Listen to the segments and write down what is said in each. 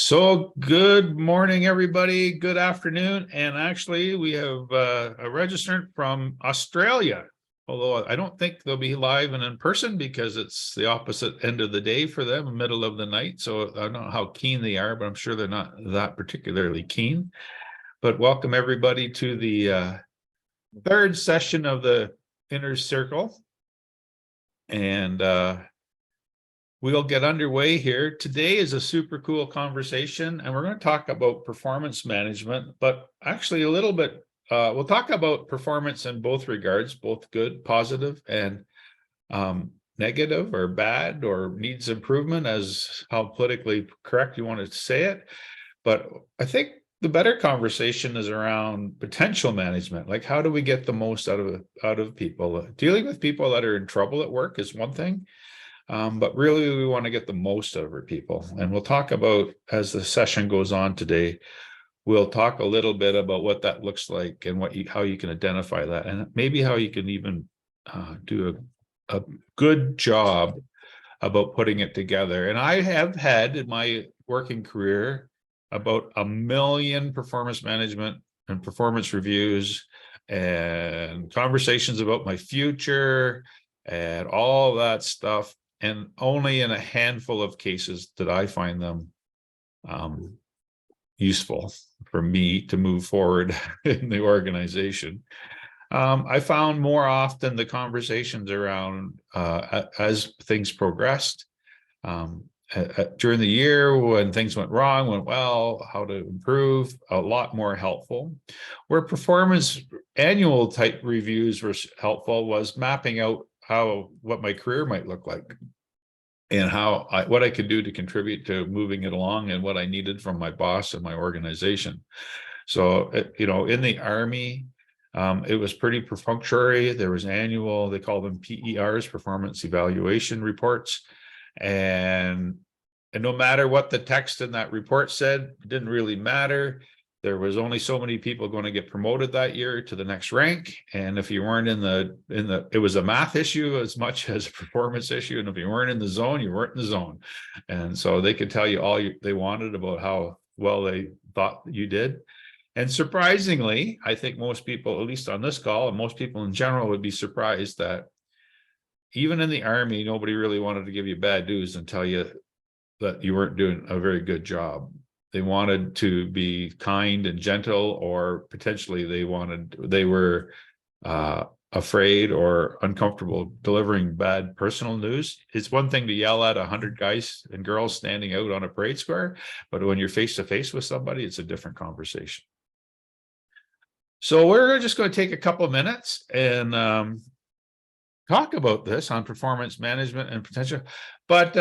So good morning, everybody. Good afternoon. And actually, we have a registrant from Australia, although I don't think they'll be live and in person because it's the opposite end of the day for them, middle of the night. So I don't know how keen they are, but I'm sure they're not that particularly keen. But welcome everybody to the third session of the Inner Circle. And we'll get underway here. Today is a super cool conversation, and we're going to talk about performance management, but actually a little bit, we'll talk about performance in both regards, both good, positive, and negative or bad or needs improvement, as how politically correct you want to say it. But I think the better conversation is around potential management. Like, how do we get the most out of people? Dealing with people that are in trouble at work is one thing. But really, we want to get the most out of our people. And we'll talk about, as the session goes on today, we'll talk a little bit about what that looks like and how you can identify that, and maybe how you can even do a good job about putting it together. And I have had in my working career about 1 million performance management and performance reviews and conversations about my future and all that stuff. And only in a handful of cases did I find them useful for me to move forward in the organization. I found more often the conversations around as things progressed during the year, when things went wrong, went well, how to improve, a lot more helpful. Where performance annual type reviews were helpful was mapping out what my career might look like and what I could do to contribute to moving it along and what I needed from my boss and my organization. So, in the Army, it was pretty perfunctory. There was annual, they call them PERs, performance evaluation reports. And no matter what the text in that report said, it didn't really matter. There was only so many people going to get promoted that year to the next rank. And if you weren't it was a math issue as much as a performance issue. And if you weren't in the zone, you weren't in the zone. And so they could tell you all they wanted about how well they thought you did. And surprisingly, I think most people, at least on this call, and most people in general, would be surprised that even in the Army, nobody really wanted to give you bad news and tell you that you weren't doing a very good job. They wanted to be kind and gentle, or potentially they were afraid or uncomfortable delivering bad personal news. It's one thing to yell at 100 guys and girls standing out on a parade square, but when you're face to face with somebody, it's a different conversation. So we're just going to take a couple of minutes and talk about this on performance management and potential, but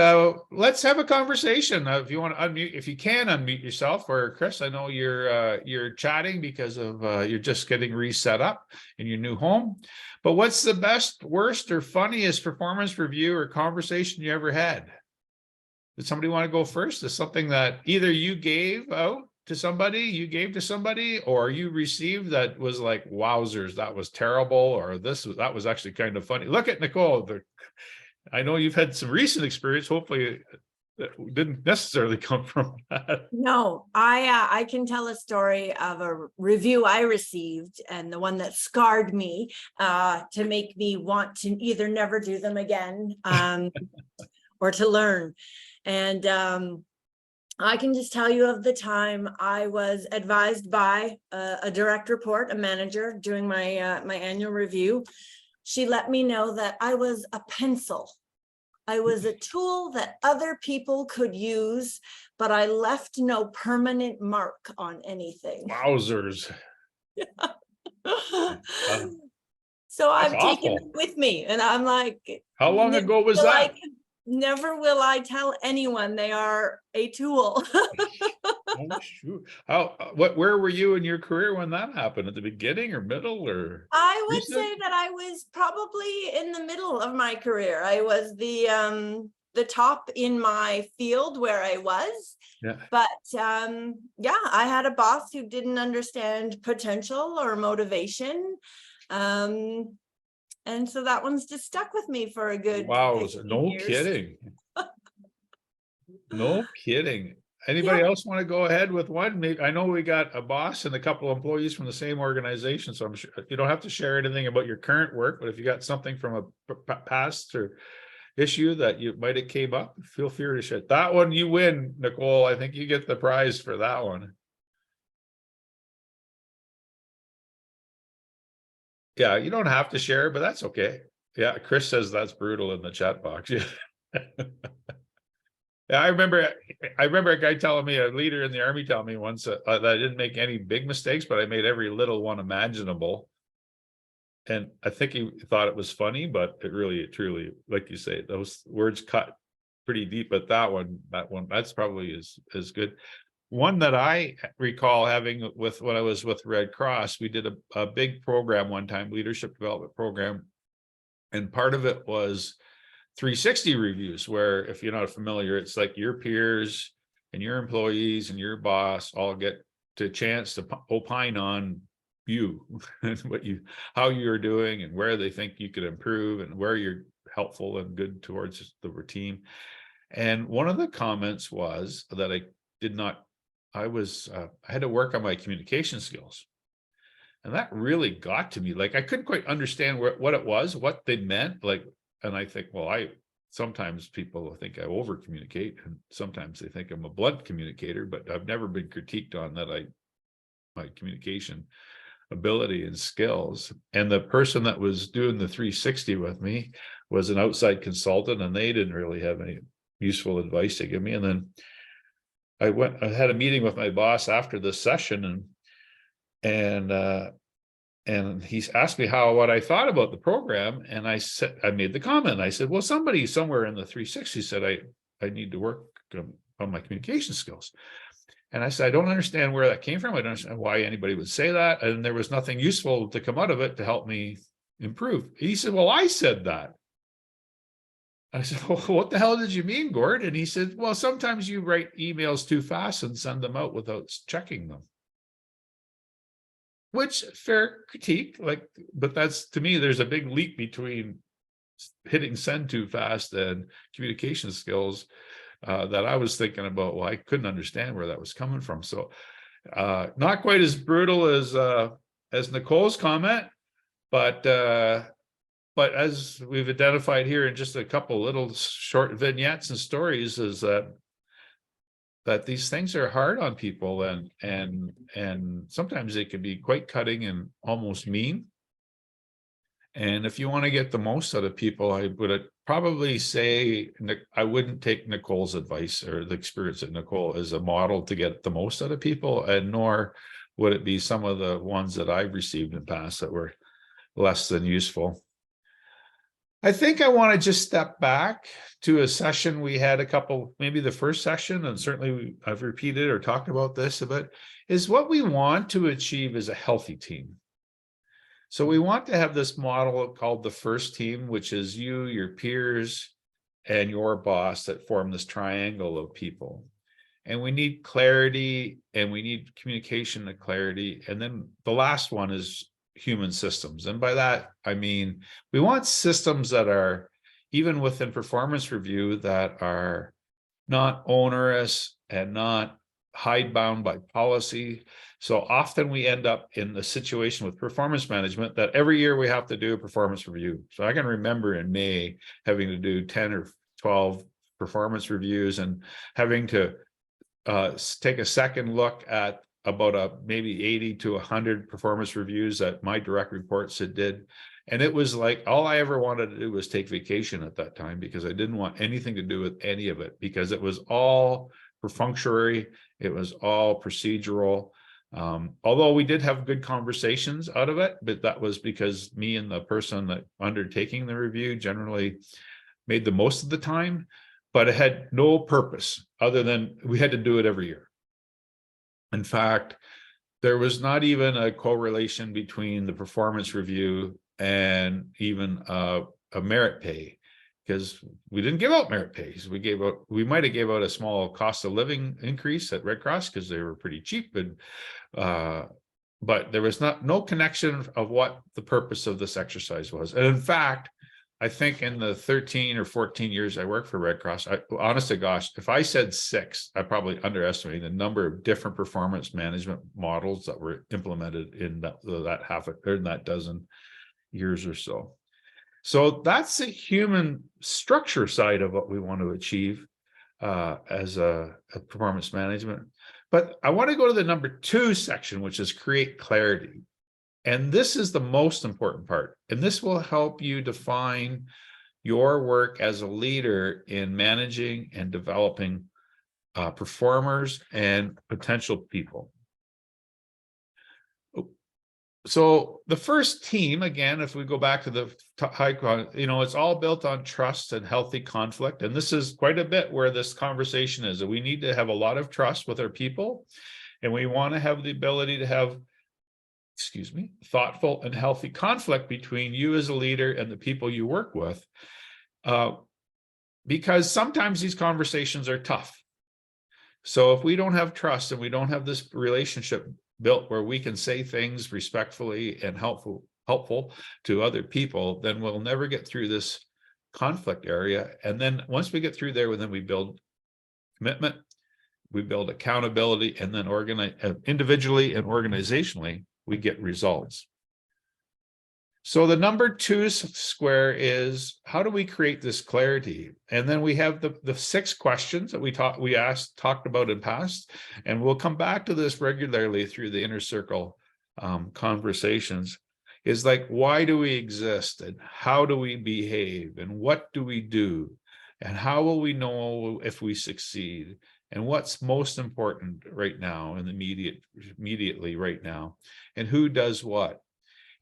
let's have a conversation. If you want to unmute, if you can unmute yourself, or Chris, I know you're chatting because of you're just getting reset up in your new home. But what's the best, worst, or funniest performance review or conversation you ever had? Did somebody want to go first? Is something that either you gave to somebody, or you received that was like, wowzers, that was terrible, or that was actually kind of funny? Look at Nicole. I know you've had some recent experience. Hopefully that didn't necessarily come from that. No, I can tell a story of a review I received, and the one that scarred me to make me want to either never do them again or to learn. And I can just tell you of the time I was advised by a direct report, a manager, doing my my annual review. She let me know that I was a pencil. I was a tool that other people could use, but I left no permanent mark on anything. Wowzers. So I've taken it with me, and I'm like, how long ago was that? Never will I tell anyone they are a tool. Oh, shoot. Where were you in your career when that happened? At the beginning or middle, or? I would say that I was probably in the middle of my career. I was the top in my field where I was. Yeah. But yeah, I had a boss who didn't understand potential or motivation. And so that one's just stuck with me for a good wow. No years. kidding. No kidding. Anybody else want to go ahead with one? Maybe, I know we got a boss and a couple of employees from the same organization, so I'm sure you don't have to share anything about your current work, but if you got something from a past or issue that you might have came up, feel free to share. That one you win, Nicole. I think you get the prize for that one. Yeah, you don't have to share, but that's okay. Yeah, Chris says that's brutal in the chat box. Yeah. Yeah, I remember a guy telling me, a leader in the army telling me once that I didn't make any big mistakes, but I made every little one imaginable. And I think he thought it was funny, but it really, truly, like you say, those words cut pretty deep. But that one, that's probably as good. One that I recall having with when I was with Red Cross, we did a big program one time, leadership development program. And part of it was 360 reviews, where if you're not familiar, it's like your peers and your employees and your boss all get a chance to opine on you and how you're doing and where they think you could improve and where you're helpful and good towards the team. And one of the comments was that I had to work on my communication skills. And that really got to me. Like, I couldn't quite understand what it was, what they meant. Like, and I think, well, sometimes people think I over communicate, and sometimes they think I'm a blunt communicator, but I've never been critiqued on that. My communication ability and skills. And the person that was doing the 360 with me was an outside consultant, and they didn't really have any useful advice to give me. And then I had a meeting with my boss after this session, and he asked me what I thought about the program. And I made the comment. I said, well, somebody somewhere in the 360 said I need to work on my communication skills. And I said, I don't understand where that came from. I don't understand why anybody would say that. And there was nothing useful to come out of it to help me improve. He said, well, I said that. I said, well, what the hell did you mean, Gord? And he said, well, sometimes you write emails too fast and send them out without checking them. Which, fair critique, but that's, to me, there's a big leap between hitting send too fast and communication skills that I was thinking about. Well, I couldn't understand where that was coming from. So not quite as brutal as Nicole's comment, but as we've identified here in just a couple little short vignettes and stories, is that these things are hard on people, and sometimes they can be quite cutting and almost mean. And if you want to get the most out of people, I would probably say I wouldn't take Nicole's advice or the experience of Nicole as a model to get the most out of people, and nor would it be some of the ones that I've received in the past that were less than useful. I think I want to just step back to a session we had maybe the first session, and certainly I've repeated or talked about this a bit, is what we want to achieve is a healthy team. So we want to have this model called the first team, which is you, your peers, and your boss that form this triangle of people. And we need clarity, and we need communication and clarity. And then the last one is human systems. And by that, I mean, we want systems that are, even within performance review, that are not onerous and not hidebound by policy. So often we end up in the situation with performance management that every year we have to do a performance review. So I can remember in May having to do 10 or 12 performance reviews and having to take a second look at about maybe 80 to 100 performance reviews that my direct reports had did. And it was like, all I ever wanted to do was take vacation at that time, because I didn't want anything to do with any of it, because it was all perfunctory. It was all procedural. Although we did have good conversations out of it, but that was because me and the person that undertaking the review generally made the most of the time, but it had no purpose other than we had to do it every year. In fact, there was not even a correlation between the performance review and even a merit pay, because we didn't give out merit pays. We might have gave out a small cost of living increase at Red Cross because they were pretty cheap, but there was no connection of what the purpose of this exercise was. And in fact, I think in the 13 or 14 years I worked for Red Cross, honest to gosh, if I said 6, I probably underestimated the number of different performance management models that were implemented in that dozen years or so. So that's the human structure side of what we want to achieve as a performance management. But I want to go to the number 2 section, which is create clarity. And this is the most important part. And this will help you define your work as a leader in managing and developing performers and potential people. So the first team, again, if we go back to the high, it's all built on trust and healthy conflict. And this is quite a bit where this conversation is, that we need to have a lot of trust with our people. And we want to have the ability to have, thoughtful and healthy conflict between you as a leader and the people you work with. Because sometimes these conversations are tough. So if we don't have trust and we don't have this relationship built where we can say things respectfully and helpful to other people, then we'll never get through this conflict area. And then once we get through there, then we build commitment, we build accountability, and then individually and organizationally, we get results. So the number 2 square is, how do we create this clarity? And then we have the 6 questions that we talked about in past, and we'll come back to this regularly through the inner circle conversations. Is like, why do we exist, and how do we behave, and what do we do, and how will we know if we succeed, and what's most important right now and immediately right now, and who does what.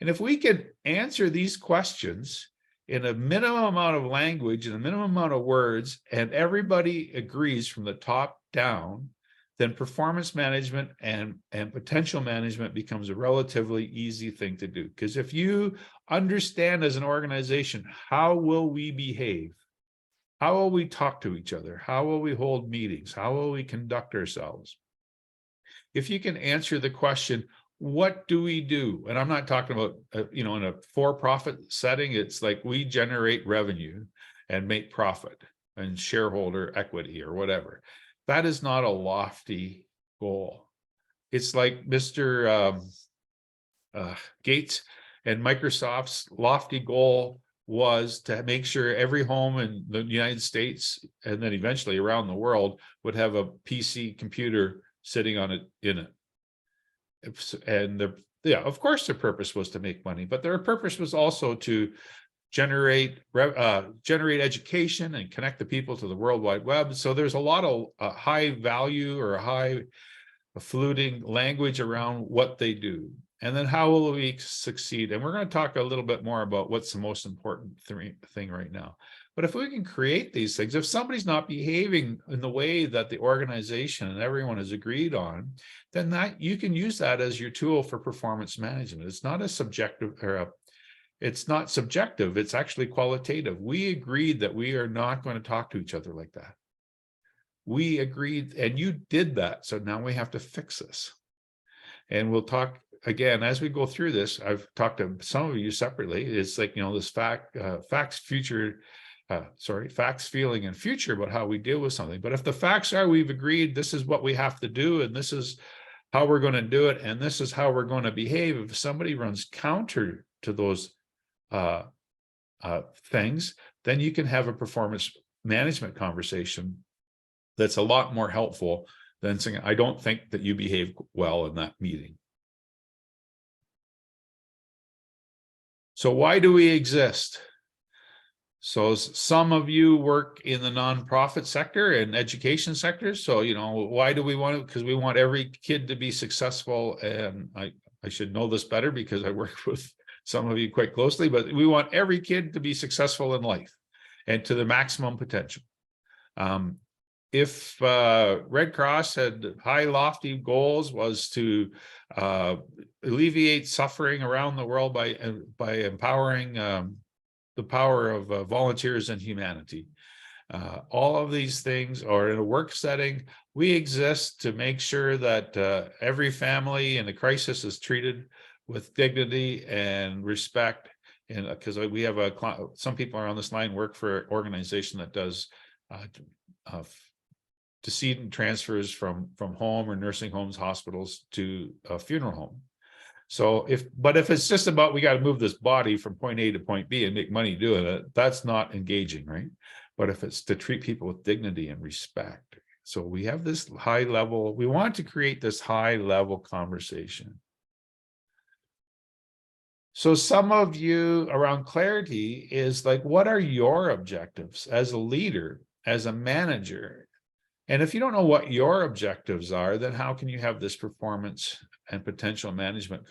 And if we can answer these questions in a minimum amount of language and a minimum amount of words, and everybody agrees from the top down, then performance management and potential management becomes a relatively easy thing to do. Because if you understand as an organization, how will we behave? How will we talk to each other? How will we hold meetings? How will we conduct ourselves? If you can answer the question, what do we do? And I'm not talking about, in a for-profit setting, it's like we generate revenue and make profit and shareholder equity or whatever. That is not a lofty goal. It's like Mr. Gates and Microsoft's lofty goal was to make sure every home in the United States and then eventually around the world would have a PC computer sitting on it in it. And of course their purpose was to make money, but their purpose was also to generate education and connect the people to the World Wide Web. So there's a lot of high value or high fluting language around what they do. And then how will we succeed? And we're going to talk a little bit more about what's the most important thing right now. But if we can create these things, if somebody's not behaving in the way that the organization and everyone has agreed on, then that you can use that as your tool for performance management. It's not a subjective it's not subjective, it's actually qualitative. We agreed that we are not going to talk to each other like that. We agreed, and you did that. So now we have to fix this. And we'll talk again as we go through this. I've talked to some of you separately. It's like, this facts, feeling, and future about how we deal with something. But if the facts are, we've agreed this is what we have to do, and this is how we're going to do it, and this is how we're going to behave. If somebody runs counter to those things, then you can have a performance management conversation that's a lot more helpful than saying, I don't think that you behaved well in that meeting. So why do we exist? So some of you work in the nonprofit sector and education sector. So, why do we want to? Because we want every kid to be successful. And I should know this better because I work with some of you quite closely, but we want every kid to be successful in life and to the maximum potential. If Red Cross had high lofty goals, was to alleviate suffering around the world by empowering the power of volunteers and humanity. All of these things are in a work setting. We exist to make sure that every family in a crisis is treated with dignity and respect, And because we have some people are on this line work for an organization that does decedent transfers from home or nursing homes, hospitals to a funeral home. So if it's just about, we got to move this body from point A to point B and make money doing it, that's not engaging, right? But if it's to treat people with dignity and respect. So we have this high level, we want to create this high level conversation. So some of you around clarity is like, what are your objectives as a leader, as a manager? And if you don't know what your objectives are, then how can you have this performance and potential management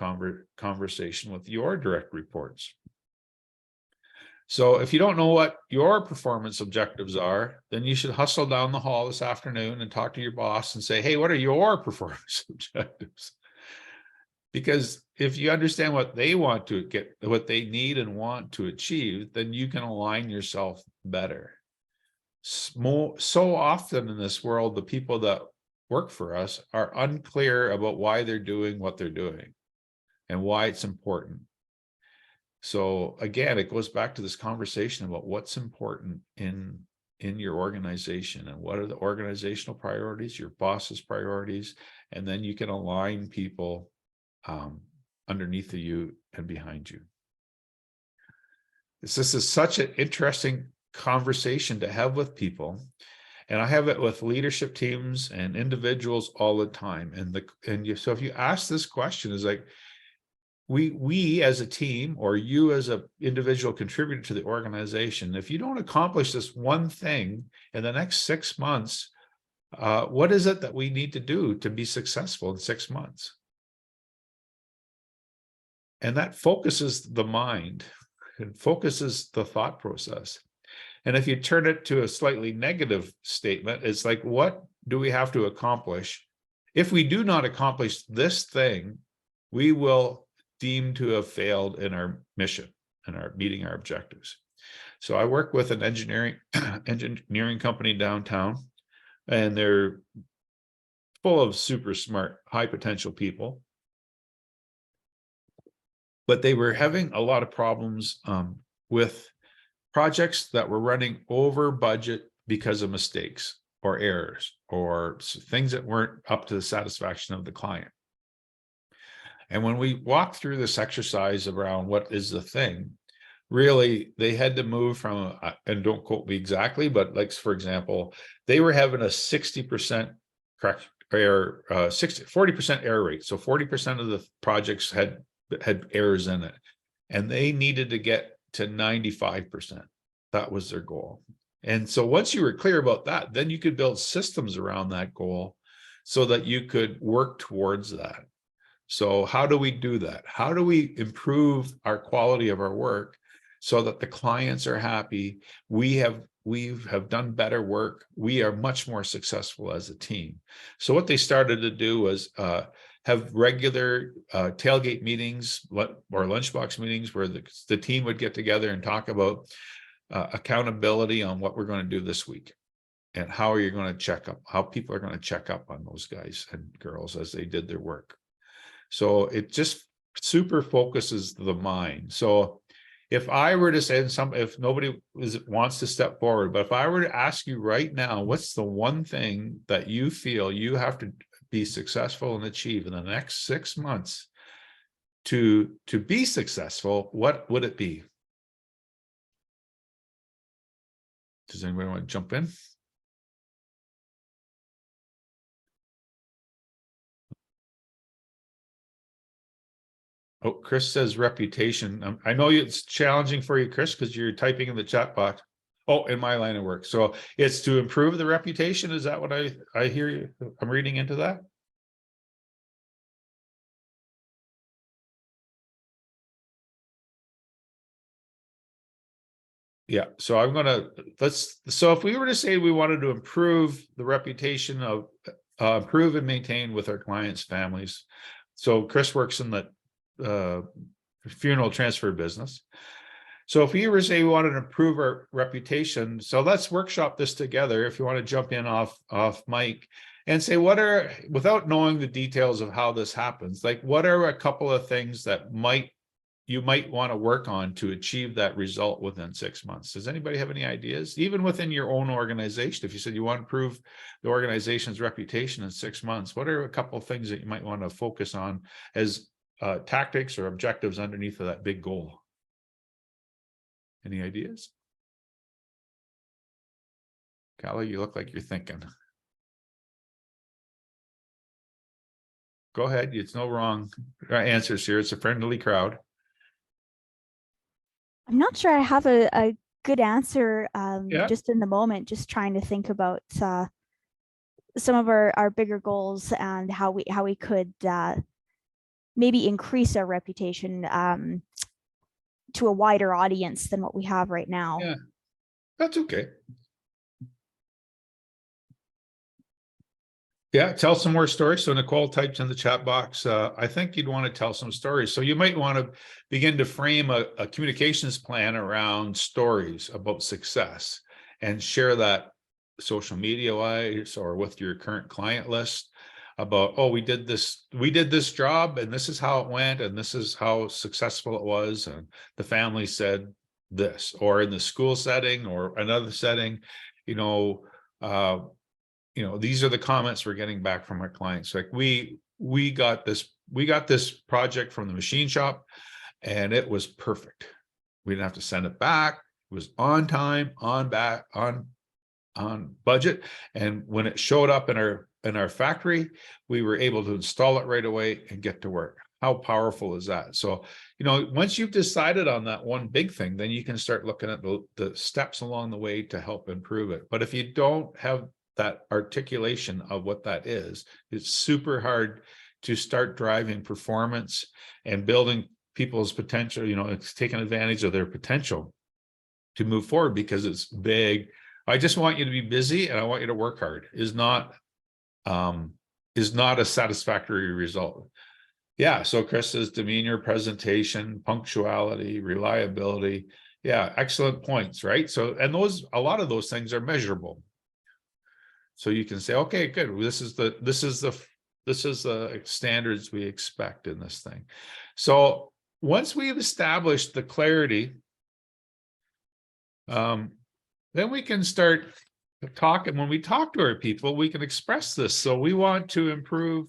conversation with your direct reports? So if you don't know what your performance objectives are, then you should hustle down the hall this afternoon and talk to your boss and say, hey, what are your performance objectives? Because if you understand what they want to get, what they need and want to achieve, then you can align yourself better. So often in this world, the people that work for us are unclear about why they're doing what they're doing and why it's important. So again, it goes back to this conversation about what's important in your organization and what are the organizational priorities, your boss's priorities, and then you can align people underneath of you and behind you. This is such an interesting conversation to have with people, and I have it with leadership teams and individuals all the time. So if you ask this question, is like, we as a team, or you as an individual contributor to the organization, if you don't accomplish this one thing in the next 6 months, what is it that we need to do to be successful in 6 months? And that focuses the mind and focuses the thought process. And if you turn it to a slightly negative statement, it's like, what do we have to accomplish? If we do not accomplish this thing, we will deem to have failed in our mission and our meeting our objectives. So I work with an engineering company downtown, and they're full of super smart, high potential people. But they were having a lot of problems with projects that were running over budget because of mistakes or errors or things that weren't up to the satisfaction of the client. And when we walked through this exercise around what is the thing, really, they had to move from, and don't quote me exactly, but like, for example, they were having a 60% correct error, 40% error rate. So 40% of the projects had errors in it, and they needed to get to 95%. That was their goal. And so once you were clear about that, then you could build systems around that goal so that you could work towards that. So how do we do that? How do we improve our quality of our work so that the clients are happy? We have done better work. We are much more successful as a team. So what they started to do was have regular tailgate meetings or lunchbox meetings where the team would get together and talk about accountability on what we're going to do this week, and how are you going to check up, how people are going to check up on those guys and girls as they did their work. So it just super focuses the mind. So if I were to say, if nobody wants to step forward, but if I were to ask you right now, what's the one thing that you feel you have to be successful and achieve in the next 6 months to be successful, what would it be? Does anybody want to jump in? Oh, Chris says reputation. I know it's challenging for you, Chris, because you're typing in the chat box. Oh, in my line of work. So it's to improve the reputation. Is that what I hear you? I'm reading into that. Yeah. So I'm going to, so if we were to say we wanted to improve the reputation of, improve and maintain with our clients' families. So Chris works in the funeral transfer business. So if we were to say we wanted to improve our reputation, so let's workshop this together. If you want to jump in off mic and say, without knowing the details of how this happens, like what are a couple of things that might you might want to work on to achieve that result within 6 months? Does anybody have any ideas? Even within your own organization, if you said you want to improve the organization's reputation in 6 months, what are a couple of things that you might want to focus on as tactics or objectives underneath of that big goal? Any ideas? Callie, you look like you're thinking. Go ahead. It's no wrong answers here. It's a friendly crowd. I'm not sure I have a good answer Yeah. just in the moment, just trying to think about some of our bigger goals and how we could maybe increase our reputation to a wider audience than what we have right now. Yeah, that's okay. Yeah, tell some more stories. So Nicole types in the chat box, I think you'd want to tell some stories. So you might want to begin to frame a communications plan around stories about success and share that social media wise or with your current client list about, oh, we did this job and this is how it went and this is how successful it was. And the family said this, or in the school setting or another setting, these are the comments we're getting back from our clients. Like we got this project from the machine shop and it was perfect. We didn't have to send it back. It was on time, on budget. And when it showed up in our factory, we were able to install it right away and get to work. How powerful is that? So, once you've decided on that one big thing, then you can start looking at the steps along the way to help improve it. But if you don't have that articulation of what that is, it's super hard to start driving performance and building people's potential. It's taking advantage of their potential to move forward, because it's big. I just want you to be busy and I want you to work hard is not a satisfactory result. Yeah. So Chris says demeanor, presentation, punctuality, reliability. Yeah. Excellent points. Right. So, and a lot of those things are measurable. So you can say, okay, good. This is the standards we expect in this thing. So once we've established the clarity, then we can start talking. When we talk to our people, we can express this. So we want to improve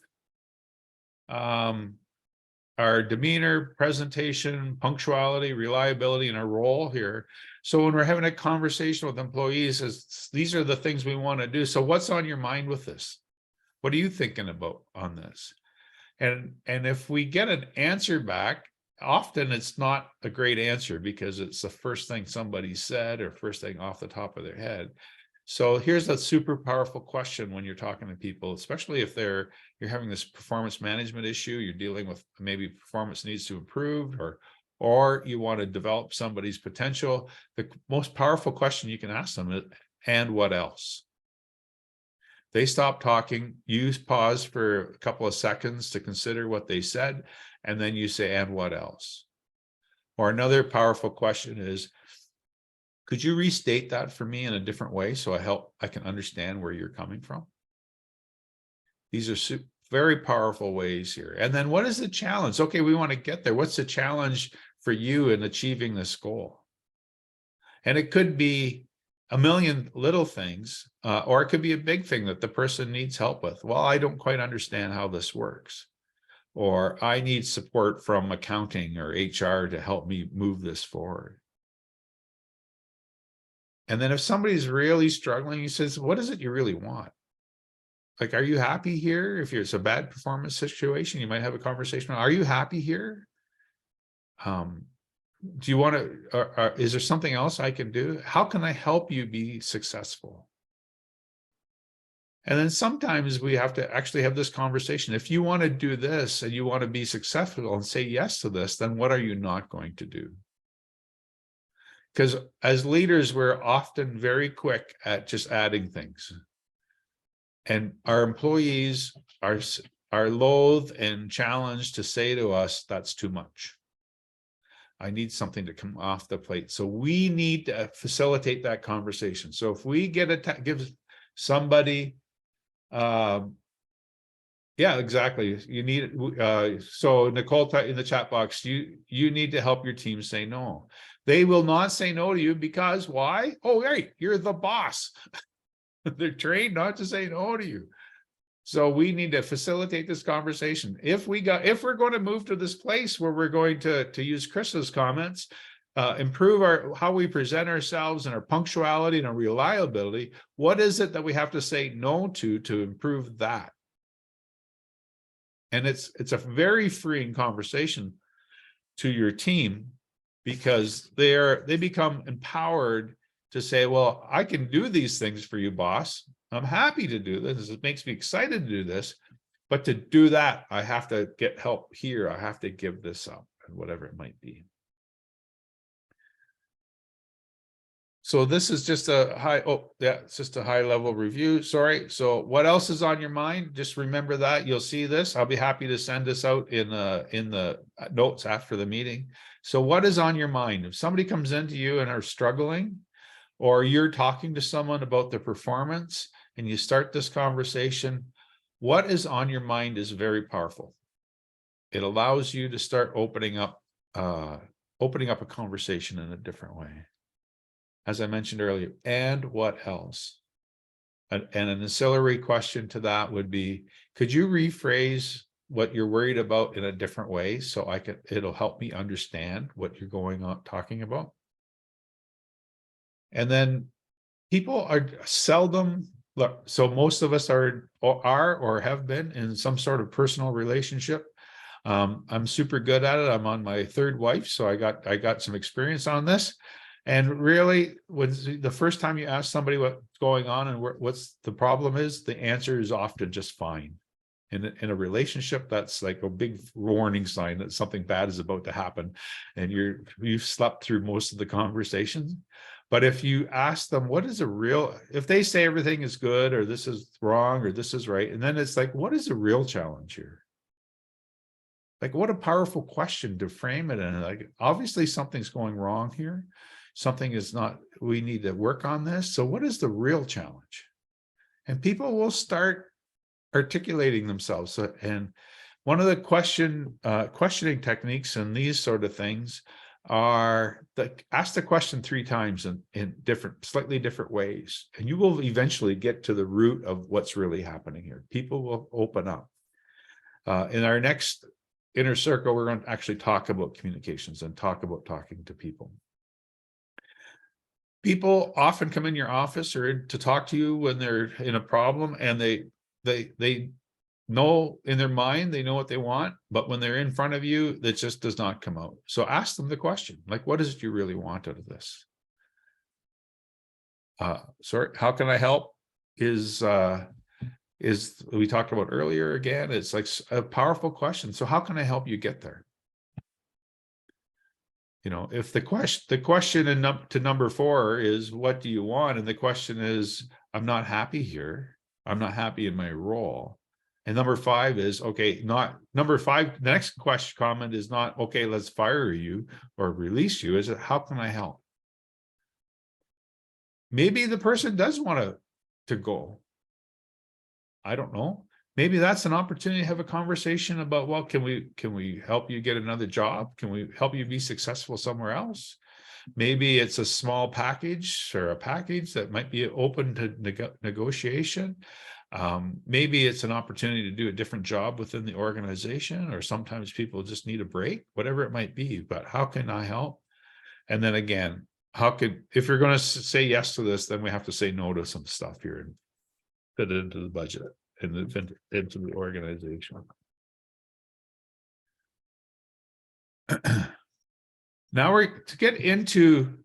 our demeanor, presentation, punctuality, reliability, and our role here. So when we're having a conversation with employees, these are the things we want to do. So what's on your mind with this? What are you thinking about on this? And if we get an answer back, often it's not a great answer because it's the first thing somebody said or first thing off the top of their head. So here's a super powerful question when you're talking to people, especially if you're having this performance management issue, you're dealing with maybe performance needs to improve, or you want to develop somebody's potential. The most powerful question you can ask them is, and what else? They stop talking, you pause for a couple of seconds to consider what they said, and then you say, and what else? Or another powerful question is, could you restate that for me in a different way so I can understand where you're coming from? These are very powerful ways here. And then what is the challenge? Okay, we want to get there. What's the challenge for you in achieving this goal? And it could be a million little things, or it could be a big thing that the person needs help with. Well, I don't quite understand how this works. Or I need support from accounting or HR to help me move this forward. And then if somebody's really struggling, he says, what is it you really want? Like, are you happy here? If it's a bad performance situation, you might have a conversation. Are you happy here? Do you want to, is there something else I can do? How can I help you be successful? And then sometimes we have to actually have this conversation. If you want to do this and you want to be successful and say yes to this, then what are you not going to do? Because as leaders, we're often very quick at just adding things. And our employees are loath and challenged to say to us, that's too much. I need something to come off the plate. So we need to facilitate that conversation. So if we give somebody Yeah, exactly. You need, so Nicole, in the chat box, you need to help your team say no. They will not say no to you because why? Oh, right, you're the boss. They're trained not to say no to you. So we need to facilitate this conversation. If we're going to move to this place where we're going to use Chris's comments, improve how we present ourselves and our punctuality and our reliability, what is it that we have to say no to improve that? And it's a very freeing conversation to your team, because they become empowered to say, well, I can do these things for you, boss. I'm happy to do this. It makes me excited to do this. But to do that, I have to get help here. I have to give this up, whatever it might be. So this is just it's just a high level review. Sorry. So what else is on your mind? Just remember that. You'll see this. I'll be happy to send this out in the notes after the meeting. So what is on your mind? If somebody comes into you and are struggling, or you're talking to someone about their performance and you start this conversation, what is on your mind is very powerful. It allows you to start opening up a conversation in a different way. As I mentioned earlier, and what else? And an ancillary question to that would be, could you rephrase what you're worried about in a different way so it'll help me understand what you're talking about? And then people are seldom, look, so most of us are or have been in some sort of personal relationship. I'm super good at it. I'm on my third wife, so I got some experience on this. And really, when the first time you ask somebody what's going on and what's the problem is, the answer is often just fine. In a relationship, that's like a big warning sign that something bad is about to happen, and you've slept through most of the conversations. But if you ask them, if they say everything is good, or this is wrong, or this is right, and then it's like, what is the real challenge here? Like, what a powerful question to frame it in. Like, obviously something's going wrong here. Something is not, we need to work on this. So what is the real challenge? And people will start articulating themselves. So, and one of the questioning techniques and these sort of things are ask the question 3 times in slightly different ways. And you will eventually get to the root of what's really happening here. People will open up. In our next inner circle, we're going to actually talk about communications and talk about talking to people. People often come in your office or to talk to you when they're in a problem, and they know in their mind, they know what they want, but when they're in front of you, that just does not come out. So ask them the question, like, what is it you really want out of this? Sorry, how can I help? Is we talked about earlier again, it's like a powerful question. So how can I help you get there? You know, if the question to number 4 is, what do you want? And the question is, I'm not happy here. I'm not happy in my role. And number 5 is, okay, not number 5. The next comment is not, okay, let's fire you or release you. Is it, how can I help? Maybe the person does want to go. I don't know. Maybe that's an opportunity to have a conversation about, well, can we help you get another job? Can we help you be successful somewhere else? Maybe it's a small package or a package that might be open to negotiation. Maybe it's an opportunity to do a different job within the organization, or sometimes people just need a break, whatever it might be. But how can I help? And then again, if you're going to say yes to this, then we have to say no to some stuff here and fit it into the budget and into the organization. Now we're to get into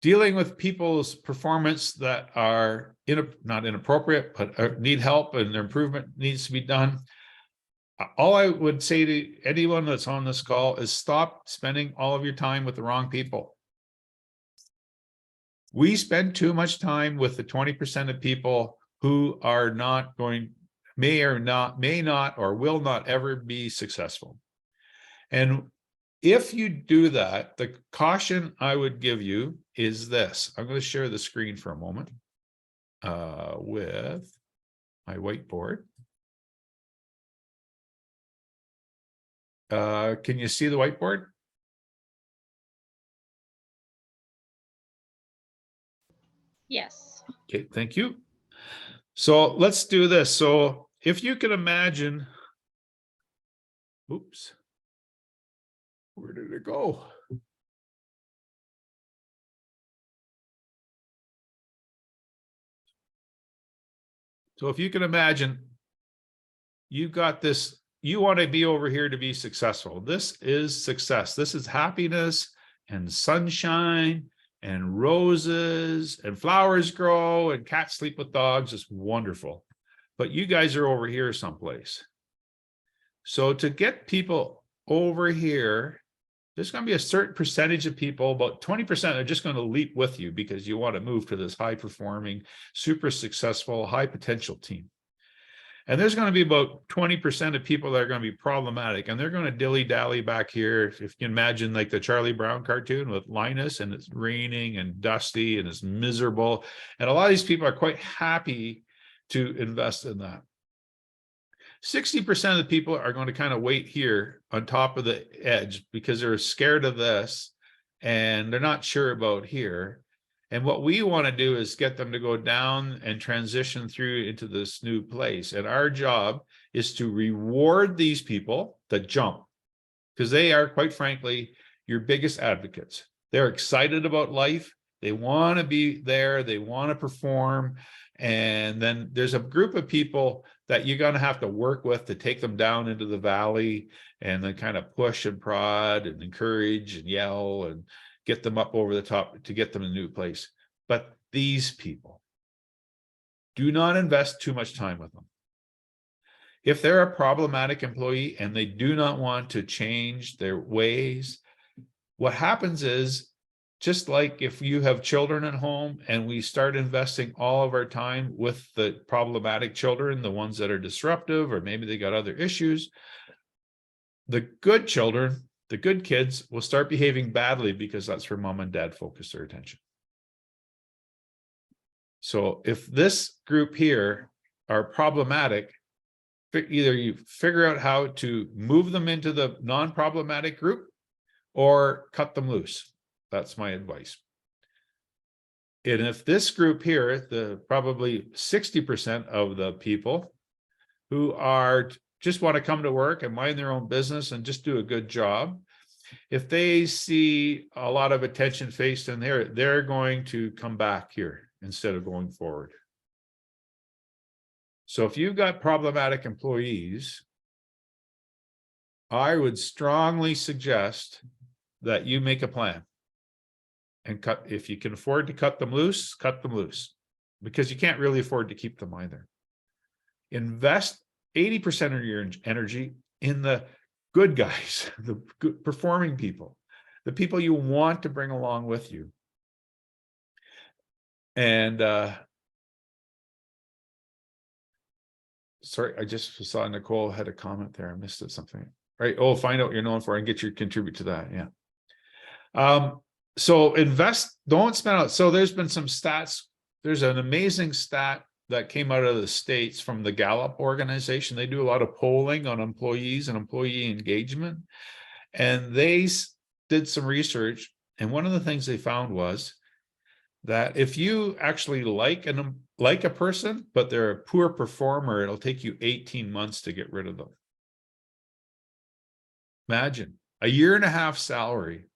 dealing with people's performance that are not inappropriate, but need help and their improvement needs to be done. All I would say to anyone that's on this call is stop spending all of your time with the wrong people. We spend too much time with the 20% of people who are not may not or will not ever be successful. And if you do that, the caution I would give you is this. I'm going to share the screen for a moment with my whiteboard. Can you see the whiteboard? Yes. Okay, thank you. So let's do this. So if you can imagine, oops, where did it go? So if you can imagine, you've got this, you want to be over here to be successful. This is success. This is happiness and sunshine and roses and flowers grow and cats sleep with dogs. It's wonderful. But you guys are over here someplace. So to get people over here, there's going to be a certain percentage of people, about 20% are just going to leap with you because you want to move to this high performing, super successful, high potential team. And there's going to be about 20% of people that are going to be problematic, and they're going to dilly-dally back here. If you can imagine like the Charlie Brown cartoon with Linus, and it's raining and dusty and it's miserable. And a lot of these people are quite happy to invest in that. 60% of the people are going to kind of wait here on top of the edge because they're scared of this and they're not sure about here. And what we want to do is get them to go down and transition through into this new place. And our job is to reward these people that jump, because they are, quite frankly, your biggest advocates. They're excited about life. They want to be there. They want to perform. And then there's a group of people that you're going to have to work with to take them down into the valley and then kind of push and prod and encourage and yell and get them up over the top to get them in a new place. But these people, do not invest too much time with them. If they're a problematic employee and they do not want to change their ways, what happens is, just like if you have children at home and we start investing all of our time with the problematic children, the ones that are disruptive, or maybe they got other issues, the good children, the good kids will start behaving badly because that's where mom and dad focus their attention. So if this group here are problematic, either you figure out how to move them into the non-problematic group or cut them loose. That's my advice. And if this group here, the probably 60% of the people who are just want to come to work and mind their own business and just do a good job, if they see a lot of attention faced in there, they're going to come back here instead of going forward. So if you've got problematic employees, I would strongly suggest that you make a plan and cut. If you can afford to cut them loose, because you can't really afford to keep them either. Invest 80% of your energy in the good guys, the good performing people, the people you want to bring along with you. And sorry, I just saw Nicole had a comment there. I missed it, something. Right. Oh, find out what you're known for and contribute to that. Yeah. So invest, don't spend out. So there's been some stats. There's an amazing stat that came out of the States from the Gallup organization. They do a lot of polling on employees and employee engagement. And they did some research. And one of the things they found was that if you actually like a person, but they're a poor performer, it'll take you 18 months to get rid of them. Imagine a 1.5 year salary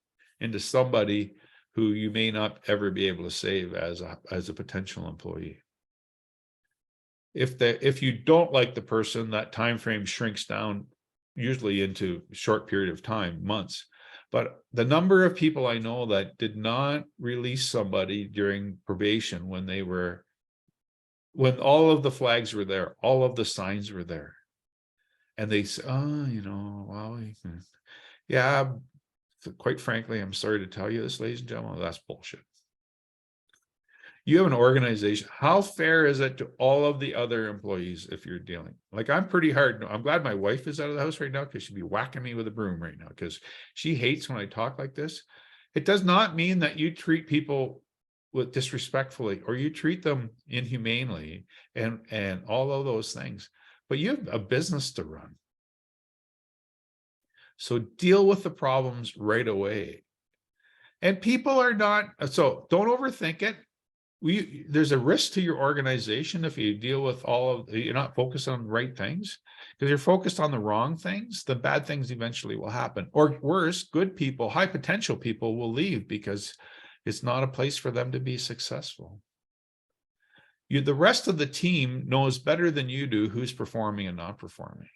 into somebody who you may not ever be able to save as a potential employee. If you don't like the person, that time frame shrinks down usually into a short period of time, months. But the number of people I know that did not release somebody during probation when all of the flags were there, all of the signs were there. And they say, oh, well, yeah, quite frankly, I'm sorry to tell you this, ladies and gentlemen, that's bullshit. You have an organization. How fair is it to all of the other employees if you're dealing? Like, I'm pretty hard. I'm glad my wife is out of the house right now, because she'd be whacking me with a broom right now, because she hates when I talk like this. It does not mean that you treat people with disrespectfully or you treat them inhumanely and all of those things, but you have a business to run. So deal with the problems right away. And people are not, so don't overthink it. There's a risk to your organization if you deal with you're not focused on the right things. Because you're focused on the wrong things, the bad things eventually will happen. Or worse, good people, high potential people will leave because it's not a place for them to be successful. The rest of the team knows better than you do who's performing and not performing.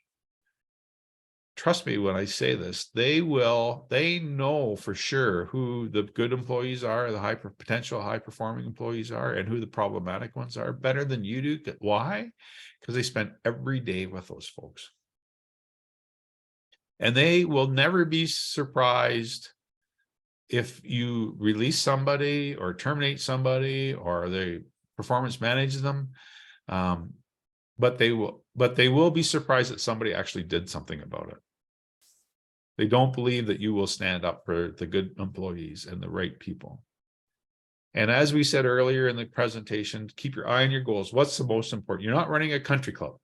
Trust me when I say this, they know for sure who the good employees are, the potential high performing employees are, and who the problematic ones are better than you do. Why? Because they spend every day with those folks. And they will never be surprised if you release somebody or terminate somebody or they performance manage them. But they will be surprised that somebody actually did something about it. They don't believe that you will stand up for the good employees and the right people. And as we said earlier in the presentation, keep your eye on your goals. What's the most important? You're not running a country club.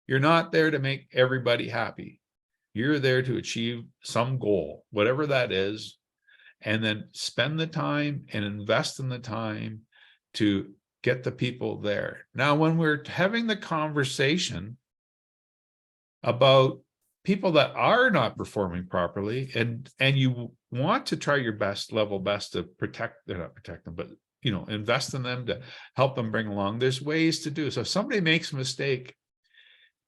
You're not there to make everybody happy. You're there to achieve some goal, whatever that is, and then spend the time and invest in the time to get the people there. Now, when we're having the conversation about people that are not performing properly, and you want to try your best, level best to not protect them, but invest in them to help them bring along, there's ways to do. So if somebody makes a mistake,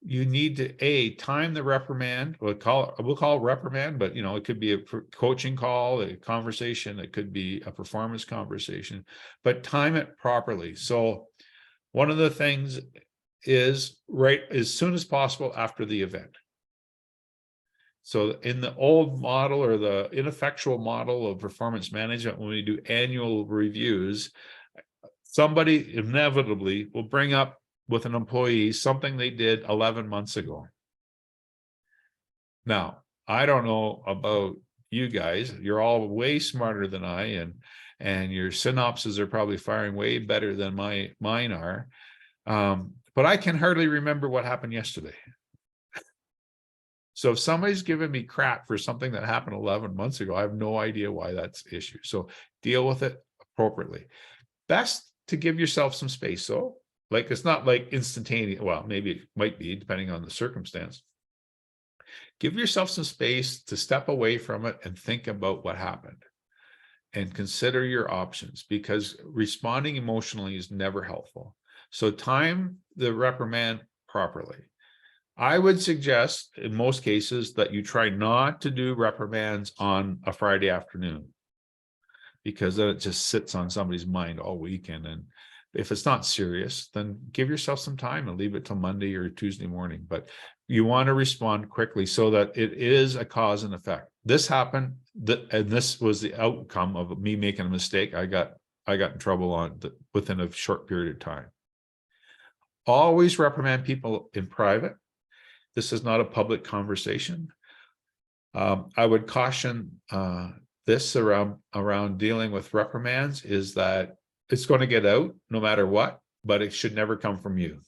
you need to time the reprimand. We'll call it reprimand, but it could be a coaching call, a conversation, it could be a performance conversation, but time it properly. So one of the things is right as soon as possible after the event. So in the old model or the ineffectual model of performance management, when we do annual reviews, somebody inevitably will bring up with an employee something they did 11 months ago. Now, I don't know about you guys. You're all way smarter than I, and your synapses are probably firing way better than mine are. But I can hardly remember what happened yesterday. So if somebody's giving me crap for something that happened 11 months ago, I have no idea why that's the issue. So deal with it appropriately. Best to give yourself some space. So like, it's not like instantaneous. Well, maybe it might be depending on the circumstance. Give yourself some space to step away from it and think about what happened and consider your options, because responding emotionally is never helpful. So time the reprimand properly. I would suggest in most cases that you try not to do reprimands on a Friday afternoon, because then it just sits on somebody's mind all weekend. And if it's not serious, then give yourself some time and leave it till Monday or Tuesday morning. But you want to respond quickly so that it is a cause and effect. This happened, and this was the outcome of me making a mistake. I got in trouble within a short period of time. Always reprimand people in private. This is not a public conversation. I would caution this around dealing with reprimands is that it's going to get out no matter what, but it should never come from you.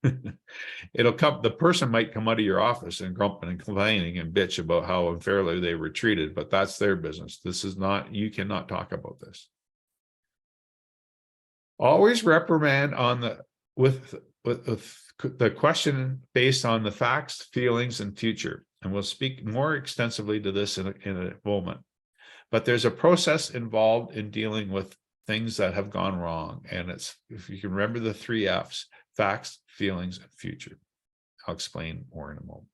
The person might come out of your office and grumping and complaining and bitch about how unfairly they were treated, but that's their business. This is not, you cannot talk about this. Always reprimand with the question based on the facts, feelings, and future. And we'll speak more extensively to this in a moment. But there's a process involved in dealing with things that have gone wrong. And it's, if you can remember the 3 F's, facts, feelings, and future. I'll explain more in a moment.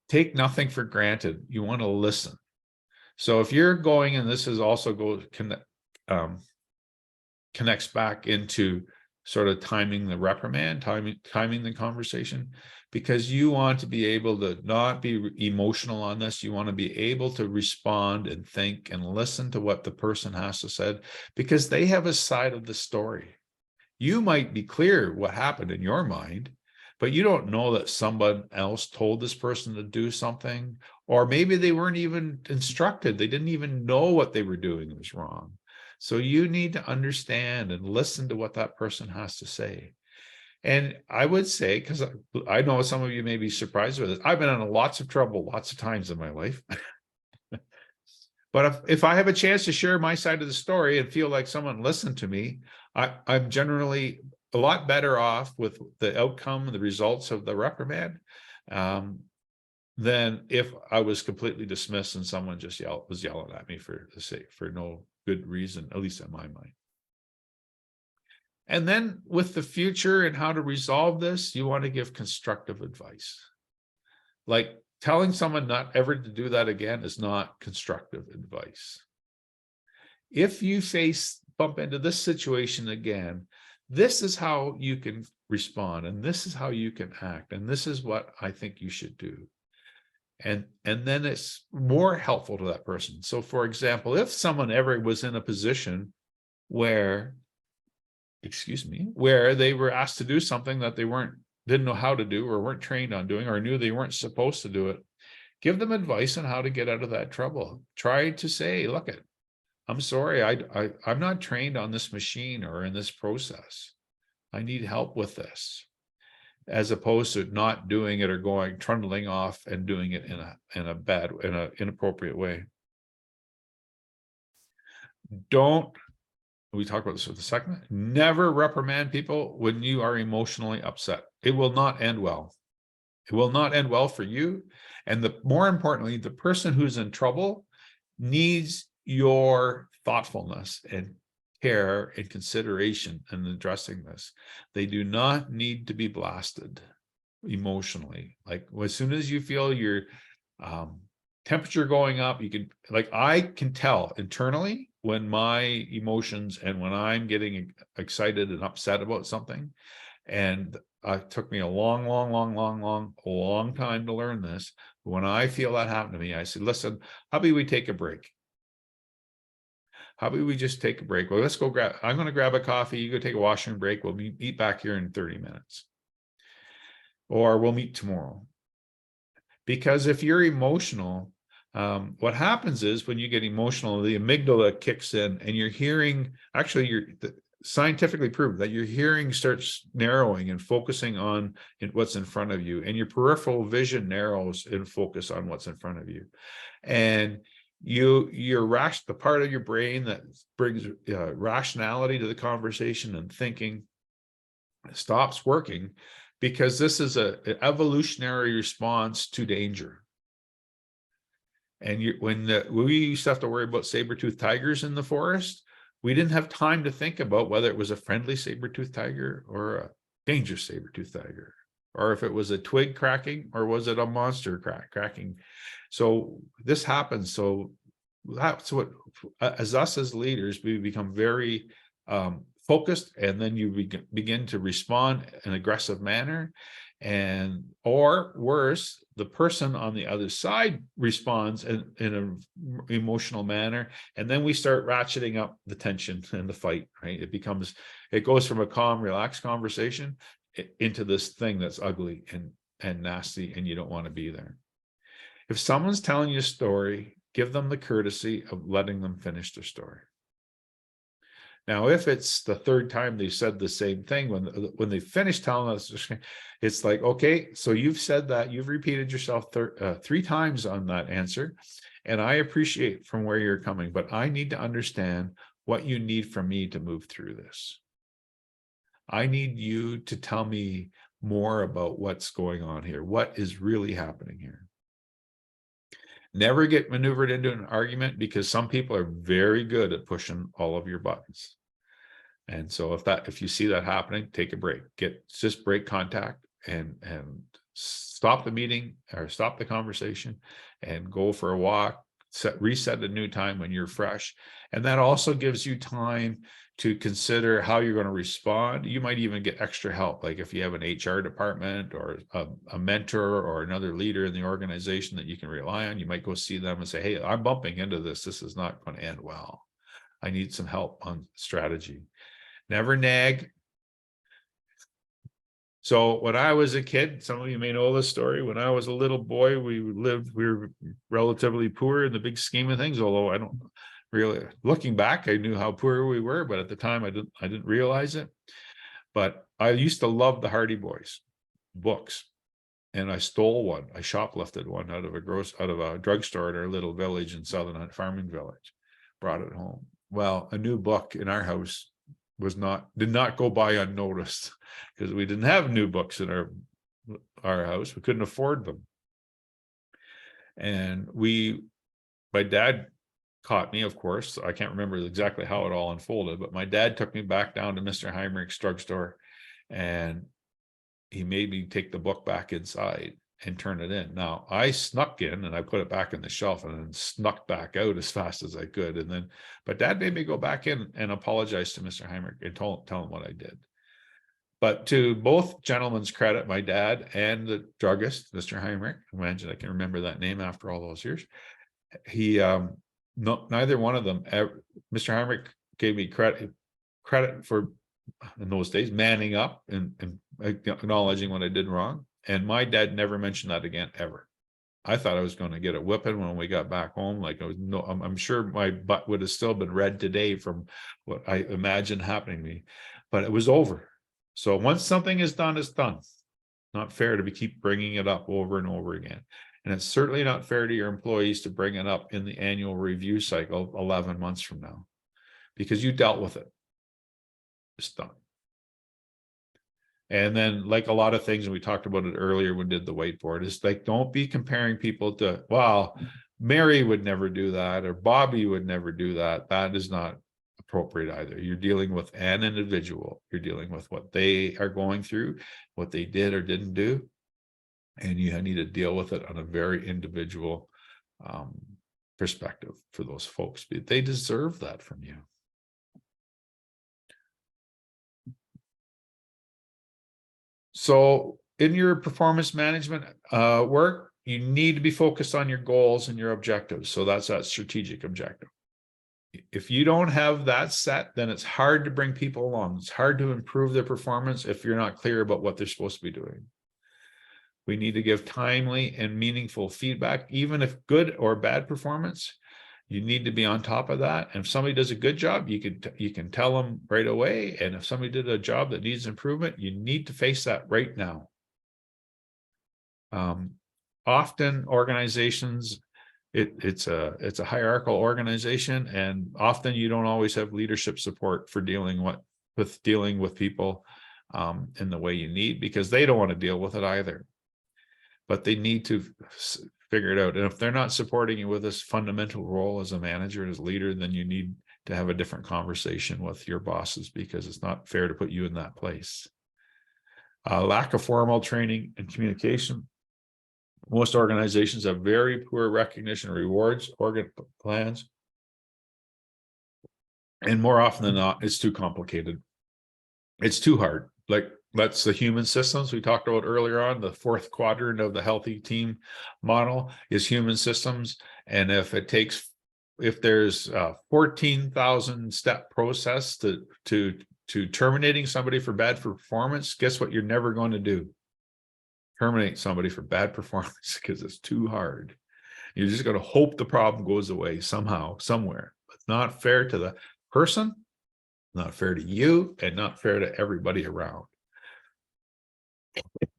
Take nothing for granted. You want to listen. So if you're going, and this is also connects back into sort of timing the reprimand, timing the conversation, because you want to be able to not be emotional on this. You want to be able to respond and think and listen to what the person has to say, because they have a side of the story. You might be clear what happened in your mind, but you don't know that someone else told this person to do something, or maybe they weren't even instructed. They didn't even know what they were doing was wrong. So you need to understand and listen to what that person has to say. And I would say, because I know some of you may be surprised with it, I've been in lots of trouble lots of times in my life. But if I have a chance to share my side of the story and feel like someone listened to me, I'm generally a lot better off with the outcome, the results of the reprimand, than if I was completely dismissed and someone just was yelling at me for no good reason, at least in my mind. And then with the future and how to resolve this, you want to give constructive advice. Like telling someone not ever to do that again is not constructive advice. If you bump into this situation again, this is how you can respond, and this is how you can act, and this is what I think you should do. And then it's more helpful to that person. So for example, if someone ever was in a position where they were asked to do something that they didn't know how to do, or weren't trained on doing, or knew they weren't supposed to do it, give them advice on how to get out of that trouble. Try to say, look, I'm sorry, I'm not trained on this machine or in this process. I need help with this, as opposed to not doing it or trundling off and doing it in an inappropriate way. We talked about this for the second. Never reprimand people when you are emotionally upset. It will not end well. It will not end well for you. And more importantly, the person who's in trouble needs your thoughtfulness and care and consideration in addressing this. They do not need to be blasted emotionally. Like as soon as you feel your temperature going up, I can tell internally when my emotions and when I'm getting excited and upset about something. And it took me a long time to learn this. But when I feel that happen to me, I say, listen, how about we take a break? How about we just take a break? Well, I'm going to grab a coffee. You go take a washroom break. We'll meet back here in 30 minutes. Or we'll meet tomorrow. Because if you're emotional, what happens is when you get emotional, the amygdala kicks in and you're hearing, scientifically proved that your hearing starts narrowing and focusing on what's in front of you, and your peripheral vision narrows and focus on what's in front of you. And the part of your brain that brings rationality to the conversation and thinking stops working, because this is an evolutionary response to danger. And when we used to have to worry about saber-toothed tigers in the forest, we didn't have time to think about whether it was a friendly saber-toothed tiger or a dangerous saber-toothed tiger, or if it was a twig cracking or was it a monster cracking. So this happens. So that's what, as leaders, we become very focused, and then you begin to respond in an aggressive manner, or worse, the person on the other side responds in an emotional manner, and then we start ratcheting up the tension and the fight, right? It goes from a calm, relaxed conversation into this thing that's ugly and nasty, and you don't want to be there. If someone's telling you a story, give them the courtesy of letting them finish their story. Now, if it's the third time they've said the same thing, when they finish telling us, it's like, okay, so you've said that, you've repeated yourself 3 times on that answer, and I appreciate from where you're coming, but I need to understand what you need from me to move through this. I need you to tell me more about what's going on here. What is really happening here? Never get maneuvered into an argument, because some people are very good at pushing all of your buttons. And so if you see that happening, take a break. Just break contact and stop the meeting or stop the conversation and go for a walk. Reset a new time when you're fresh. And that also gives you time to consider how you're going to respond. You might even get extra help, like if you have an HR department or a mentor or another leader in the organization that you can rely on. You might go see them and say, hey, I'm bumping into this. This is not going to end well. I need some help on strategy. Never nag. So when I was a kid, some of you may know this story. When I was a little boy, we were relatively poor in the big scheme of things, although I don't really, looking back, I knew how poor we were, but at the time I didn't realize it. But I used to love the Hardy Boys books. And I stole one. I shoplifted one out of a drugstore in our little village in Southern Hunt Farming Village, brought it home. Well, a new book in our house did not go by unnoticed, because we didn't have new books in our house. We couldn't afford them. And my dad caught me, of course. I can't remember exactly how it all unfolded, but my dad took me back down to Mr. Heinrich's drugstore, and he made me take the book back inside and turn it in. Now I snuck in and I put it back in the shelf and then snuck back out as fast as I could. And then, but Dad made me go back in and apologize to Mr. Heinrich and tell him what I did. But to both gentlemen's credit, my dad and the druggist, Mr. Heinrich, imagine I can remember that name after all those years. Neither one of them Mr. Heinrich gave me credit for, in those days, manning up and acknowledging what I did wrong. And my dad never mentioned that again, ever. I thought I was going to get a whipping when we got back home. Like, I'm sure my butt would have still been red today from what I imagined happening to me, but it was over. So once something is done, it's done. Not fair to keep bringing it up over and over again. And it's certainly not fair to your employees to bring it up in the annual review cycle 11 months from now, because you dealt with it. It's done. And then, like a lot of things, and we talked about it earlier when we did the whiteboard, is like, don't be comparing people to, well, Mary would never do that, or Bobby would never do that. That is not appropriate either. You're dealing with an individual. You're dealing with what they are going through, what they did or didn't do. And you need to deal with it on a very individual perspective for those folks. They deserve that from you. So in your performance management work, you need to be focused on your goals and your objectives. So that's that strategic objective. If you don't have that set, then it's hard to bring people along. It's hard to improve their performance if you're not clear about what they're supposed to be doing. We need to give timely and meaningful feedback, even if good or bad performance. You need to be on top of that. And if somebody does a good job, you can tell them right away. And if somebody did a job that needs improvement, you need to face that right now. Often organizations, it's a hierarchical organization, and often you don't always have leadership support for dealing with people in the way you need, because they don't want to deal with it either. But they need to figure it out. And if they're not supporting you with this fundamental role as a manager, as a leader, then you need to have a different conversation with your bosses, because it's not fair to put you in that place. Lack of formal training and communication. Most organizations have very poor recognition and rewards plans. And more often than not, it's too complicated. It's too hard. Like, that's the human systems we talked about earlier on. The fourth quadrant of the healthy team model is human systems. And if there's a 14,000 step process to terminating somebody for bad performance, guess what you're never going to do? Terminate somebody for bad performance, because it's too hard. You're just going to hope the problem goes away somehow, somewhere. It's not fair to the person, not fair to you, and not fair to everybody around.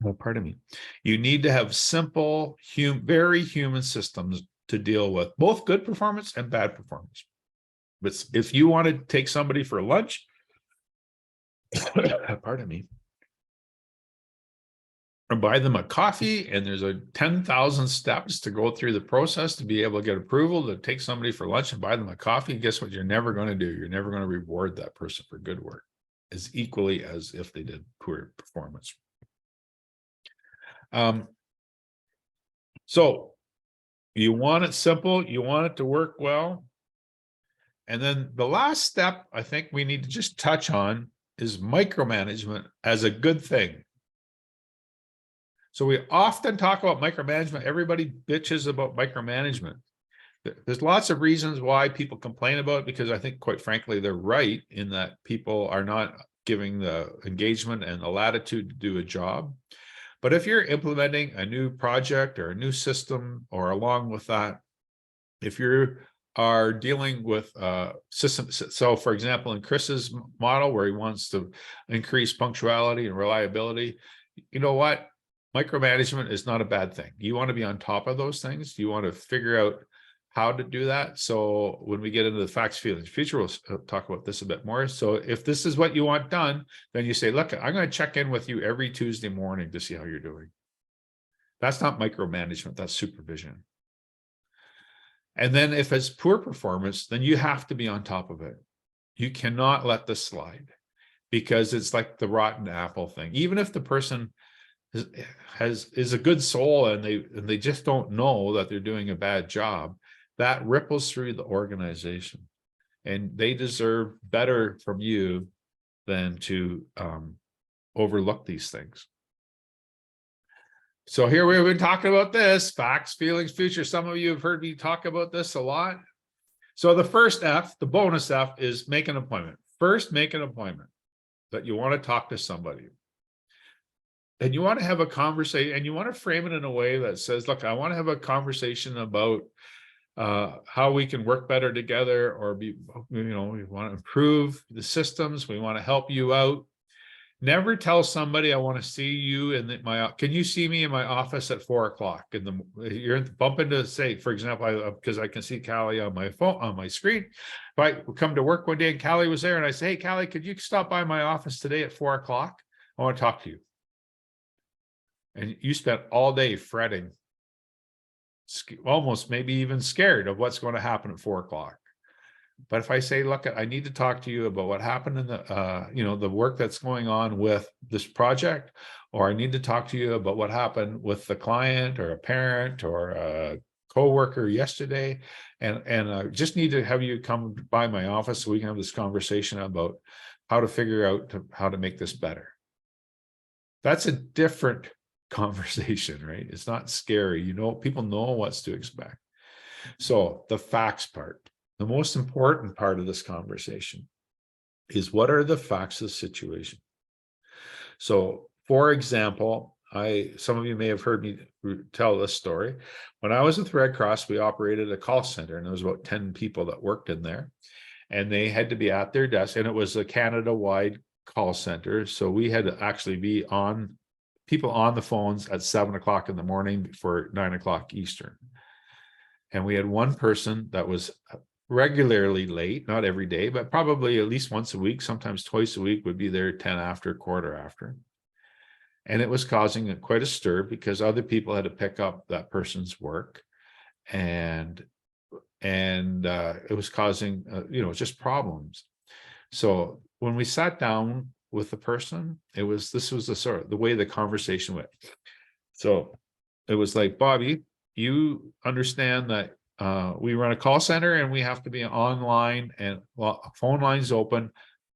Oh, pardon me. You need to have simple, very human systems to deal with both good performance and bad performance. But if you want to take somebody for lunch, pardon me, or buy them a coffee, and there's 10,000 steps to go through the process to be able to get approval to take somebody for lunch and buy them a coffee, guess what you're never going to do? You're never going to reward that person for good work as equally as if they did poor performance. So you want it simple, you want it to work well. And then the last step I think we need to just touch on is micromanagement as a good thing. So we often talk about micromanagement. Everybody bitches about micromanagement. There's lots of reasons why people complain about it, because I think, quite frankly, they're right in that people are not giving the engagement and the latitude to do a job. But if you're implementing a new project or a new system, or along with that, if you're are dealing with systems. So for example, in Chris's model where he wants to increase punctuality and reliability, you know what? Micromanagement is not a bad thing. You want to be on top of those things. You want to figure out how to do that. So when we get into the facts, feelings, future, we'll talk about this a bit more. So if this is what you want done, then you say, look, I'm going to check in with you every Tuesday morning to see how you're doing. That's not micromanagement, that's supervision. And then if it's poor performance, then you have to be on top of it. You cannot let this slide, because it's like the rotten apple thing. Even if the person is a good soul and they just don't know that they're doing a bad job, that ripples through the organization, and they deserve better from you than to overlook these things. So here we've been talking about this, facts, feelings, future. Some of you have heard me talk about this a lot. So the first F, the bonus F, is make an appointment. First, make an appointment that you want to talk to somebody. And you want to have a conversation, and you want to frame it in a way that says, look, I want to have a conversation about how we can work better together, or we want to improve the systems. We want to help you out. Never tell somebody, I want to see you in can you see me in my office at 4 o'clock in the, you're bumping to say, for example, because I can see Callie on my phone, on my screen. If I come to work one day and Callie was there and I say, hey, Callie, could you stop by my office today at 4 o'clock? I want to talk to you. And you spent all day fretting, almost maybe even scared of what's going to happen at 4 o'clock. But if I say, look, I need to talk to you about what happened in the, the work that's going on with this project, or I need to talk to you about what happened with the client or a parent or a coworker yesterday. And I just need to have you come by my office so we can have this conversation about how to figure out how to make this better. That's a different conversation, right? It's not scary. People know what's to expect. So the facts part. The most important part of this conversation is, what are the facts of the situation? So, for example, some of you may have heard me tell this story. When I was with Red Cross, we operated a call center, and there was about 10 people that worked in there, and they had to be at their desk, and it was a Canada-wide call center. So we had to actually be people on the phones at 7 o'clock in the morning for 9 o'clock Eastern. And we had one person that was regularly late, not every day, but probably at least once a week, sometimes twice a week, would be there 10 after, quarter after. And it was causing quite a stir because other people had to pick up that person's work. And it was causing, just problems. So when we sat down with the person, this was the way the conversation went. So it was like, Bobby, you understand that we run a call center and we have to be online, and phone lines open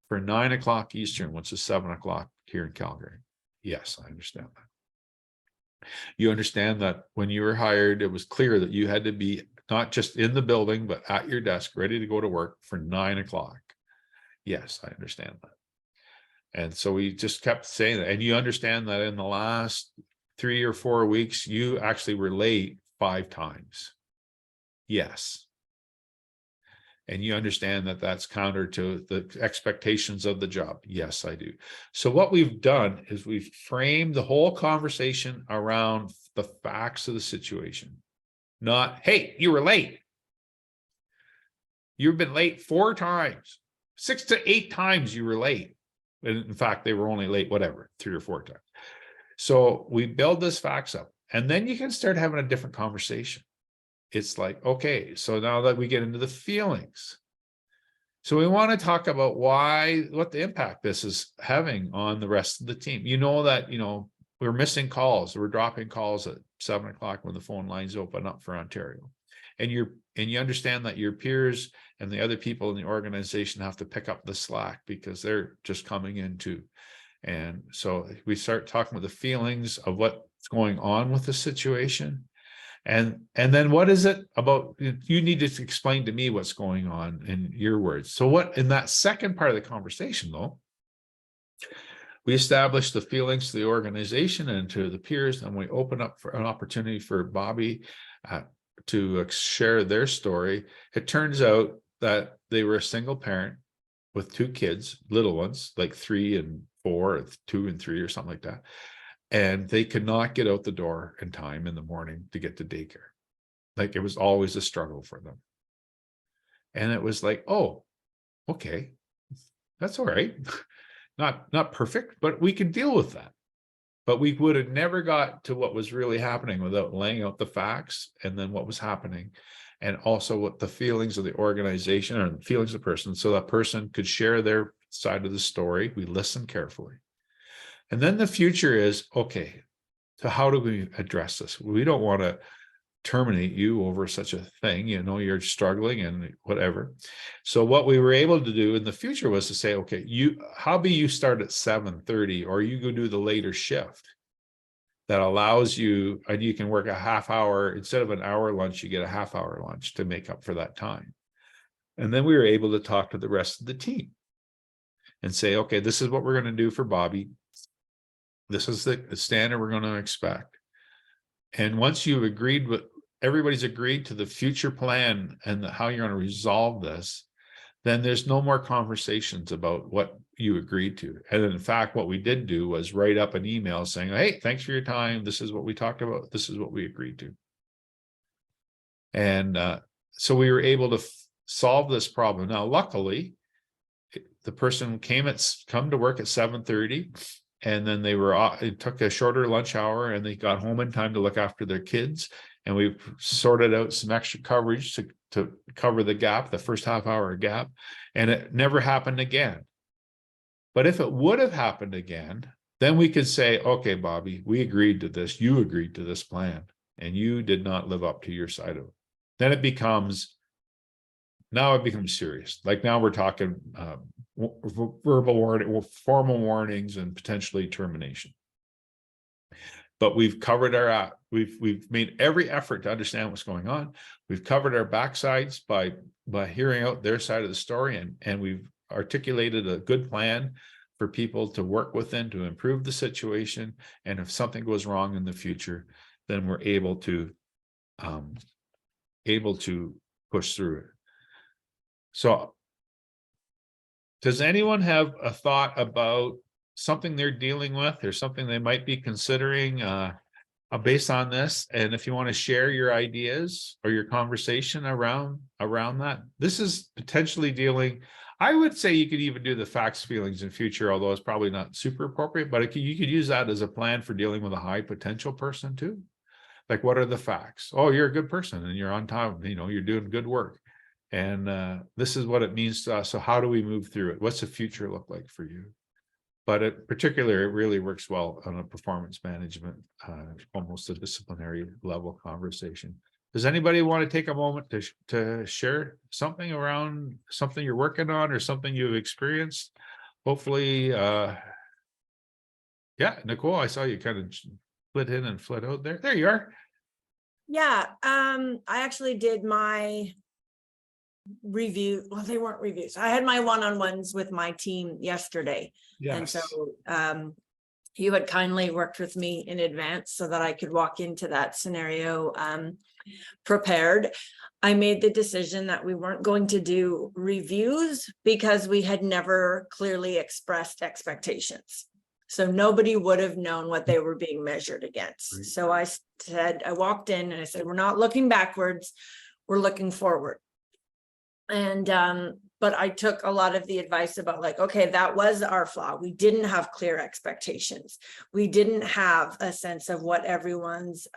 for 9 o'clock Eastern, which is 7 o'clock here in Calgary. Yes, I understand that. You understand that when you were hired, it was clear that you had to be not just in the building, but at your desk, ready to go to work for 9 o'clock. Yes, I understand that. And so we just kept saying that. And you understand that in the last 3 or 4 weeks, you actually were late 5 times. Yes. And you understand that that's counter to the expectations of the job. Yes, I do. So what we've done is we've framed the whole conversation around the facts of the situation. Not, hey, you were late. You've been late 4 times. 6 to 8 times you were late. And in fact, they were only late, 3 or 4 times. So we build this facts up, and then you can start having a different conversation. It's like, okay, so now that we get into the feelings. So we want to talk about what the impact this is having on the rest of the team. That, we're missing calls. We're dropping calls at 7 o'clock when the phone lines open up for Ontario. And you understand that your peers and the other people in the organization have to pick up the slack because they're just coming in too. And so we start talking about the feelings of what's going on with the situation. And then what is it about, you need to explain to me what's going on in your words. So what, in that second part of the conversation though, we establish the feelings to the organization and to the peers, and we open up for an opportunity for Bobby share their story. It turns out that they were a single parent with 2 kids, little ones, like 3 and 4, or 2 and 3 or something like that. And they could not get out the door in time in the morning to get to daycare. Like, it was always a struggle for them. And it was like, oh, okay, that's all right. Not perfect, but we can deal with that. But we would have never got to what was really happening without laying out the facts and then what was happening, and also what the feelings of the organization or the feelings of the person, so that person could share their side of the story. We listen carefully. And then the future is, okay, so how do we address this? We don't want to terminate you over such a thing, you're struggling and whatever. So what we were able to do in the future was to say, okay, how about you start at 7:30, or you go do the later shift that allows you, and you can work a half hour instead of an hour lunch, you get a half hour lunch to make up for that time. And then we were able to talk to the rest of the team and say, okay, this is what we're going to do for Bobby. This is the standard we're going to expect. And once you've agreed with, everybody's agreed to the future plan and how you're going to resolve this, then there's no more conversations about what you agreed to. And in fact, what we did do was write up an email saying, hey, thanks for your time. This is what we talked about. This is what we agreed to. And so we were able to solve this problem. Now, luckily, the person come to work at 7:30. And then it took a shorter lunch hour, and they got home in time to look after their kids. And we've sorted out some extra coverage to cover the gap, the first half hour gap. And it never happened again. But if it would have happened again, then we could say, okay, Bobby, we agreed to this. You agreed to this plan, and you did not live up to your side of it. Then it becomes serious. Like, now we're talking verbal warning, formal warnings, and potentially termination. But we've covered we've made every effort to understand what's going on. We've covered our backsides by hearing out their side of the story, and we've articulated a good plan for people to work within to improve the situation. And if something goes wrong in the future, then we're able to push through it. So, does anyone have a thought about something they're dealing with, or something they might be considering based on this? And if you want to share your ideas or your conversation around that, this is potentially dealing. I would say you could even do the facts, feelings, and future, although it's probably not super appropriate, but you could use that as a plan for dealing with a high potential person too. Like, what are the facts? Oh, you're a good person and you're on time, you're doing good work. And this is what it means to us. So how do we move through it? What's the future look like for you? But it really works well on a performance management, almost a disciplinary level conversation. Does anybody want to take a moment to share something around something you're working on or something you've experienced? Hopefully, yeah, Nicole, I saw you kind of flit in and flit out there. There you are. Yeah, I actually did my review. Well, they weren't reviews. I had my one-on-ones with my team yesterday. Yes. And so you had kindly worked with me in advance so that I could walk into that scenario prepared. I made the decision that we weren't going to do reviews because we had never clearly expressed expectations. So nobody would have known what they were being measured against. Right. So I walked in and I said, we're not looking backwards, we're looking forward. And but I took a lot of the advice about, like, okay, that was our flaw. We didn't have clear expectations. We didn't have a sense of what everyone's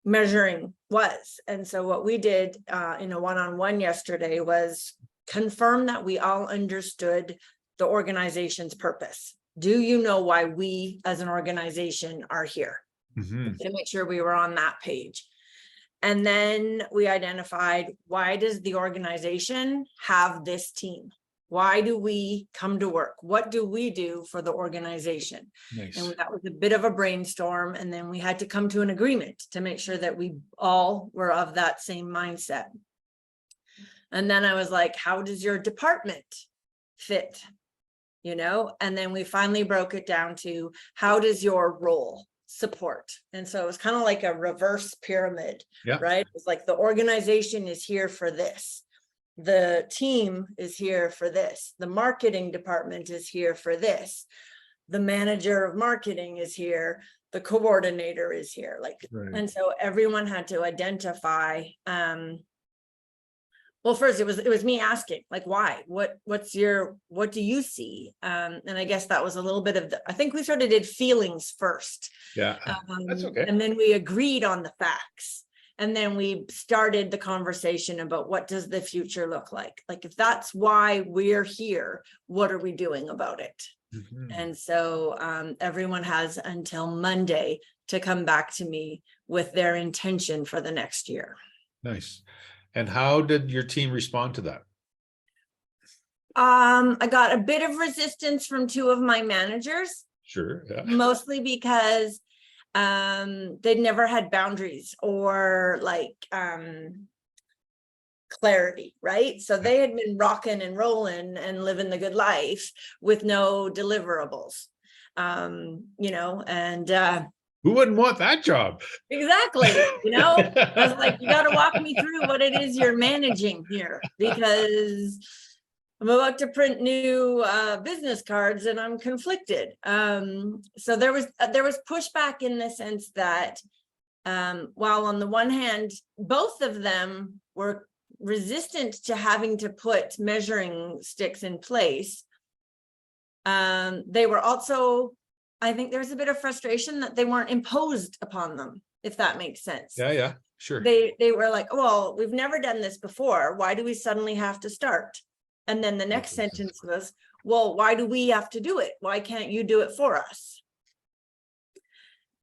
measuring was. And so what we did in a one-on-one yesterday was confirm that we all understood the organization's purpose. Do you know why we as an organization are here? Mm-hmm. To make sure we were on that page. And then we identified, why does the organization have this team? Why do we come to work? What do we do for the organization? Nice. And that was a bit of a brainstorm. And then we had to come to an agreement to make sure that we all were of that same mindset. And then I was like, how does your department fit? And then we finally broke it down to, how does your role? support. And so it was kind of like a reverse pyramid, Yeah. right? It was like the organization is here for this. The team is here for this. The marketing department is here for this. The manager of marketing is here. The coordinator is here. Like, Right. and so everyone had to identify, well, first it was me asking, like, why, what do you see? And I guess that was a little bit of I think we sort of did feelings first. Yeah, that's okay. And then we agreed on the facts. And then we started the conversation about what does the future look like? Like, if that's why we're here, what are we doing about it? Mhm. And so everyone has until Monday to come back to me with their intention for the next year. Nice. And how did your team respond to that? I got a bit of resistance from two of my managers, Sure. Yeah. mostly because they'd never had boundaries or like clarity, right? So they had been rocking and rolling and living the good life with no deliverables, you know, and Who wouldn't want that job? exactly, you know, I was like, you got to walk me through what it is you're managing here, because I'm about to print new business cards and I'm conflicted. So there was pushback in the sense that while on the one hand, both of them were resistant to having to put measuring sticks in place, they were also, I think there was a bit of frustration that they weren't imposed upon them, if that makes sense. Yeah, sure. They were like, well, we've never done this before. Why do we suddenly have to start? And then the next sentence was, well, why do we have to do it? Why can't you do it for us?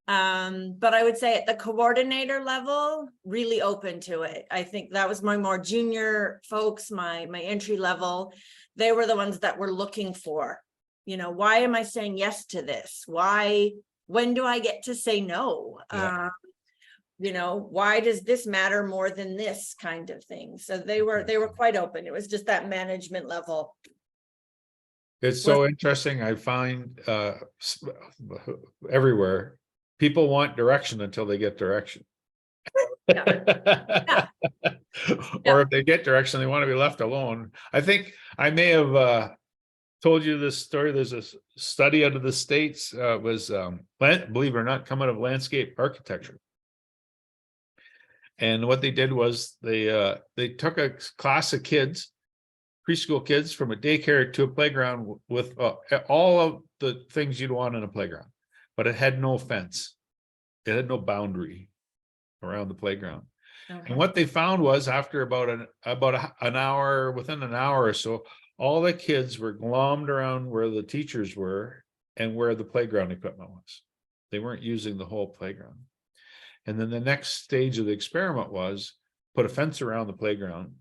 But I would say at the coordinator level, really open to it. I think that was my more junior folks, my entry level. They were the ones that were looking for, you know, why am I saying yes to this? Why, when do I get to say no? Yeah. You know, why does this matter more than this kind of thing? So they were quite open. It was just that management level. It's so interesting. I find everywhere people want direction until they get direction. Yeah. Or if they get direction, they want to be left alone. I think I may have told you this story. There's a study out of the States, believe it or not, coming out of landscape architecture. And what they did was they took a class of kids, preschool kids, from a daycare to a playground with all of the things you'd want in a playground, but it had no fence. It had no boundary around the playground. Okay. And what they found was after about an hour, within an hour or so, all the kids were glommed around where the teachers were and where the playground equipment was. They weren't using the whole playground. And then the next stage of the experiment was put a fence around the playground.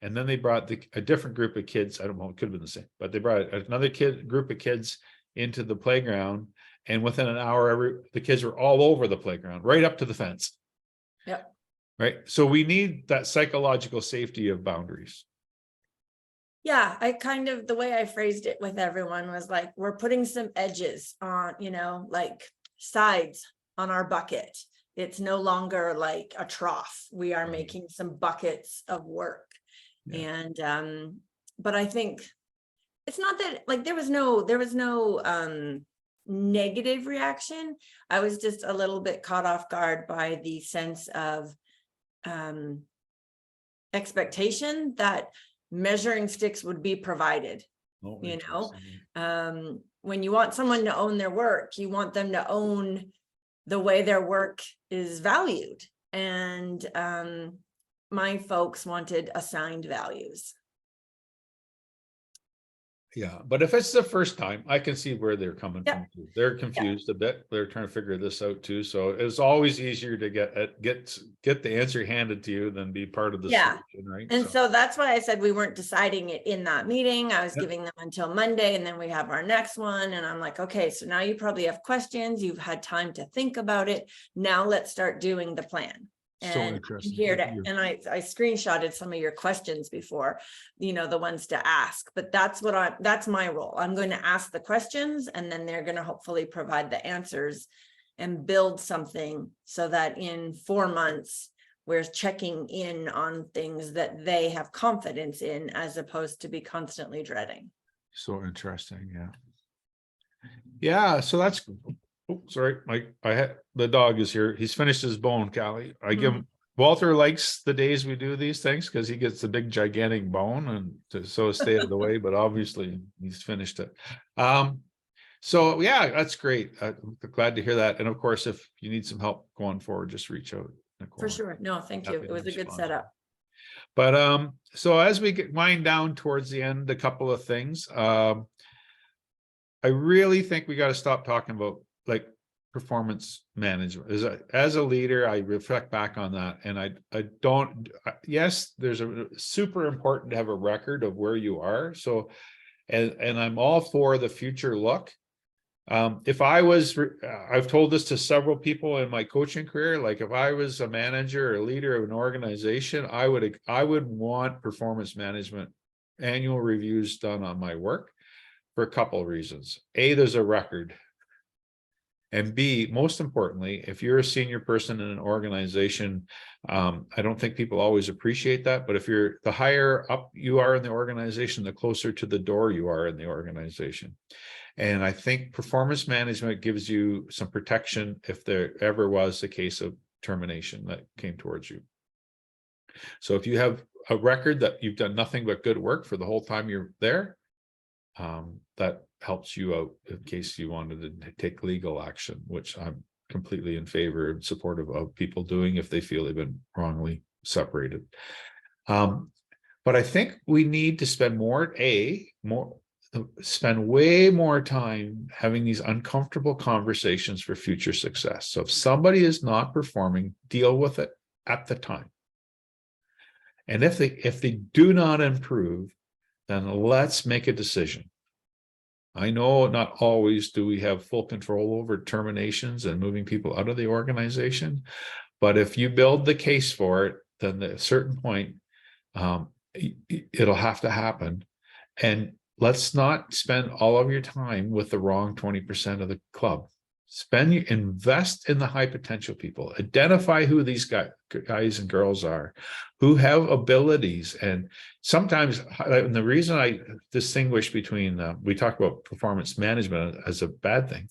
And then they brought a different group of kids. I don't know, it could have been the same, but they brought another group of kids into the playground. And within an hour, the kids were all over the playground, right up to the fence. Yep. Right. So we need that psychological safety of boundaries. Yeah, I kind of, the way I phrased it with everyone was like, we're putting some edges on, you know, like sides on our bucket. It's no longer like a trough. We are making some buckets of work. Yeah. And but I think it's not that, like, there was no negative reaction. I was just a little bit caught off guard by the sense of expectation that measuring sticks would be provided. Oh, you know, interesting. when you want someone to own their work, you want them to own the way their work is valued. And my folks wanted assigned values. Yeah, but if it's the first time, I can see where they're coming Yep. from. Too. They're confused a bit. They're trying to figure this out too. So it's always easier to get the answer handed to you than be part of the solution, right? And so that's why I said we weren't deciding it in that meeting. I was Yep. giving them until Monday, and then we have our next one. And I'm like, okay, so now you probably have questions. You've had time to think about it. Now let's start doing the plan. So And interesting. here to, Thank you. and I screenshotted some of your questions before, you know, the ones to ask, but that's my role. I'm going to ask the questions, and then they're going to hopefully provide the answers. and build something so that in 4 months, we're checking in on things that they have confidence in, as opposed to be constantly dreading. So interesting, yeah. Yeah, so that's, oh, sorry, I had, the dog is here. He's finished his bone, Callie. I give him, Walter likes the days we do these things because he gets the big gigantic bone and so stay out of the way, but obviously he's finished it. So yeah, that's great. I'm glad to hear that. And of course, if you need some help going forward, just reach out, Nicole. For sure. No, thank you. Happy It to was a good respond. setup. But so as we wind down towards the end, a couple of things. I really think we got to stop talking about like performance management. As a leader, I reflect back on that, and I don't. Yes, there's a super important to have a record of where you are. So, and I'm all for the future look. If I was, I've told this to several people in my coaching career, like if I was a manager or a leader of an organization, I would want performance management annual reviews done on my work for a couple of reasons. A, there's a record. And B, most importantly, if you're a senior person in an organization, I don't think people always appreciate that, but if you're the higher up you are in the organization, the closer to the door you are in the organization. And I think performance management gives you some protection if there ever was a case of termination that came towards you. So if you have a record that you've done nothing but good work for the whole time you're there, that helps you out in case you wanted to take legal action, which I'm completely in favor and supportive of people doing if they feel they've been wrongly separated. But I think we need to spend spend way more time having these uncomfortable conversations for future success. So if somebody is not performing, deal with it at the time. And if they do not improve, then let's make a decision. I know not always do we have full control over terminations and moving people out of the organization, but if you build the case for it, then at a certain point, it'll have to happen. And let's not spend all of your time with the wrong 20% of the club. Invest in the high potential people. Identify who these guys and girls are, who have abilities. And sometimes, and the reason I distinguish between, we talk about performance management as a bad thing,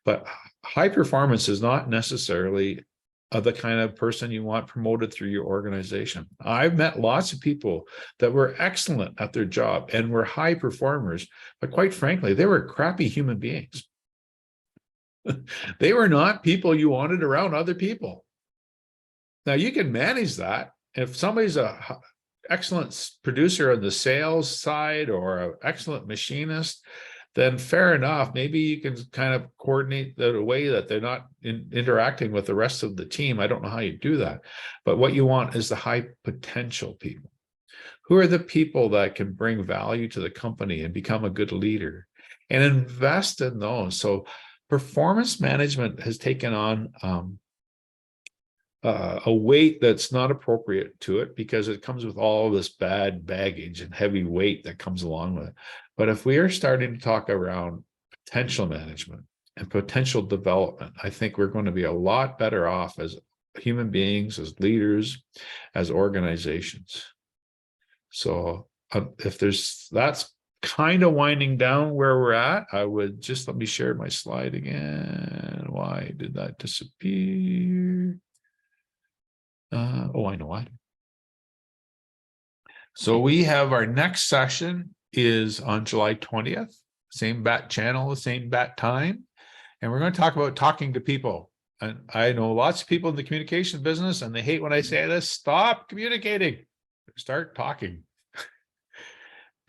but high performance is not necessarily the kind of person you want promoted through your organization. I've met lots of people that were excellent at their job and were high performers, but quite frankly, they were crappy human beings. They were not people you wanted around other people. Now you can manage that. If somebody's an excellent producer on the sales side or an excellent machinist, then fair enough. Maybe you can kind of coordinate the way that they're not interacting with the rest of the team. I don't know how you do that. But what you want is the high potential people. Who are the people that can bring value to the company and become a good leader? And invest in those. So performance management has taken on a weight that's not appropriate to it because it comes with all this bad baggage and heavy weight that comes along with it. But if we are starting to talk around potential management and potential development, I think we're going to be a lot better off as human beings, as leaders, as organizations. So that's kind of winding down where we're at. I would just, let me share my slide again. Why did that disappear? Oh, I know why. So we have our next session is on July 20th, same bat channel, the same bat time. And we're going to talk about talking to people. And I know lots of people in the communication business and they hate when I say this, stop communicating, start talking.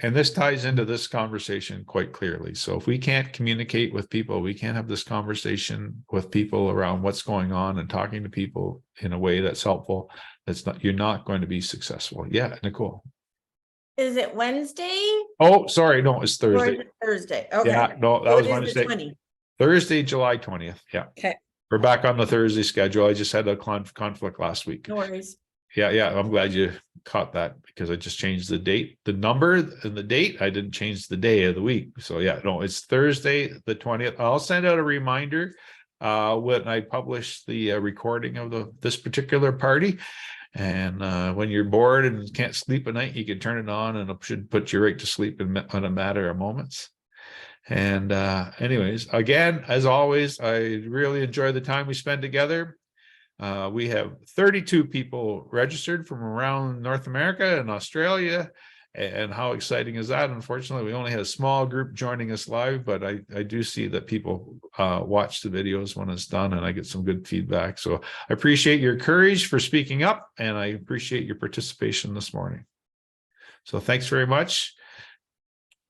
And this ties into this conversation quite clearly. So if we can't communicate with people, we can't have this conversation with people around what's going on and talking to people in a way that's helpful. You're not going to be successful. Yeah, Nicole. Is it Wednesday? Oh, sorry. No, it's Or Thursday. is it Thursday? Okay. Yeah, no, that So was it is Wednesday. the 20th. Thursday, July 20th. Yeah. Okay. We're back on the Thursday schedule. I just had a conflict last week. No worries. Yeah. I'm glad you caught that because I just changed the date, the number and the date. I didn't change the day of the week. So yeah, no, it's Thursday, the 20th. I'll send out a reminder when I publish the recording of this particular party. And when you're bored and can't sleep at night, you can turn it on and it should put you right to sleep in a matter of moments. And anyways, again, as always, I really enjoy the time we spend together. We have 32 people registered from around North America and Australia. And how exciting is that? Unfortunately, we only had a small group joining us live, but I do see that people watch the videos when it's done, and I get some good feedback. So I appreciate your courage for speaking up, and I appreciate your participation this morning. So thanks very much.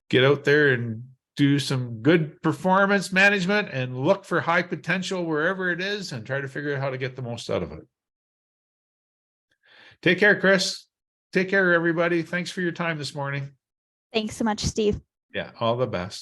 Get out there and do some good performance management and look for high potential wherever it is and try to figure out how to get the most out of it. Take care, Chris. Take care, everybody. Thanks for your time this morning. Thanks so much, Steve. Yeah, all the best.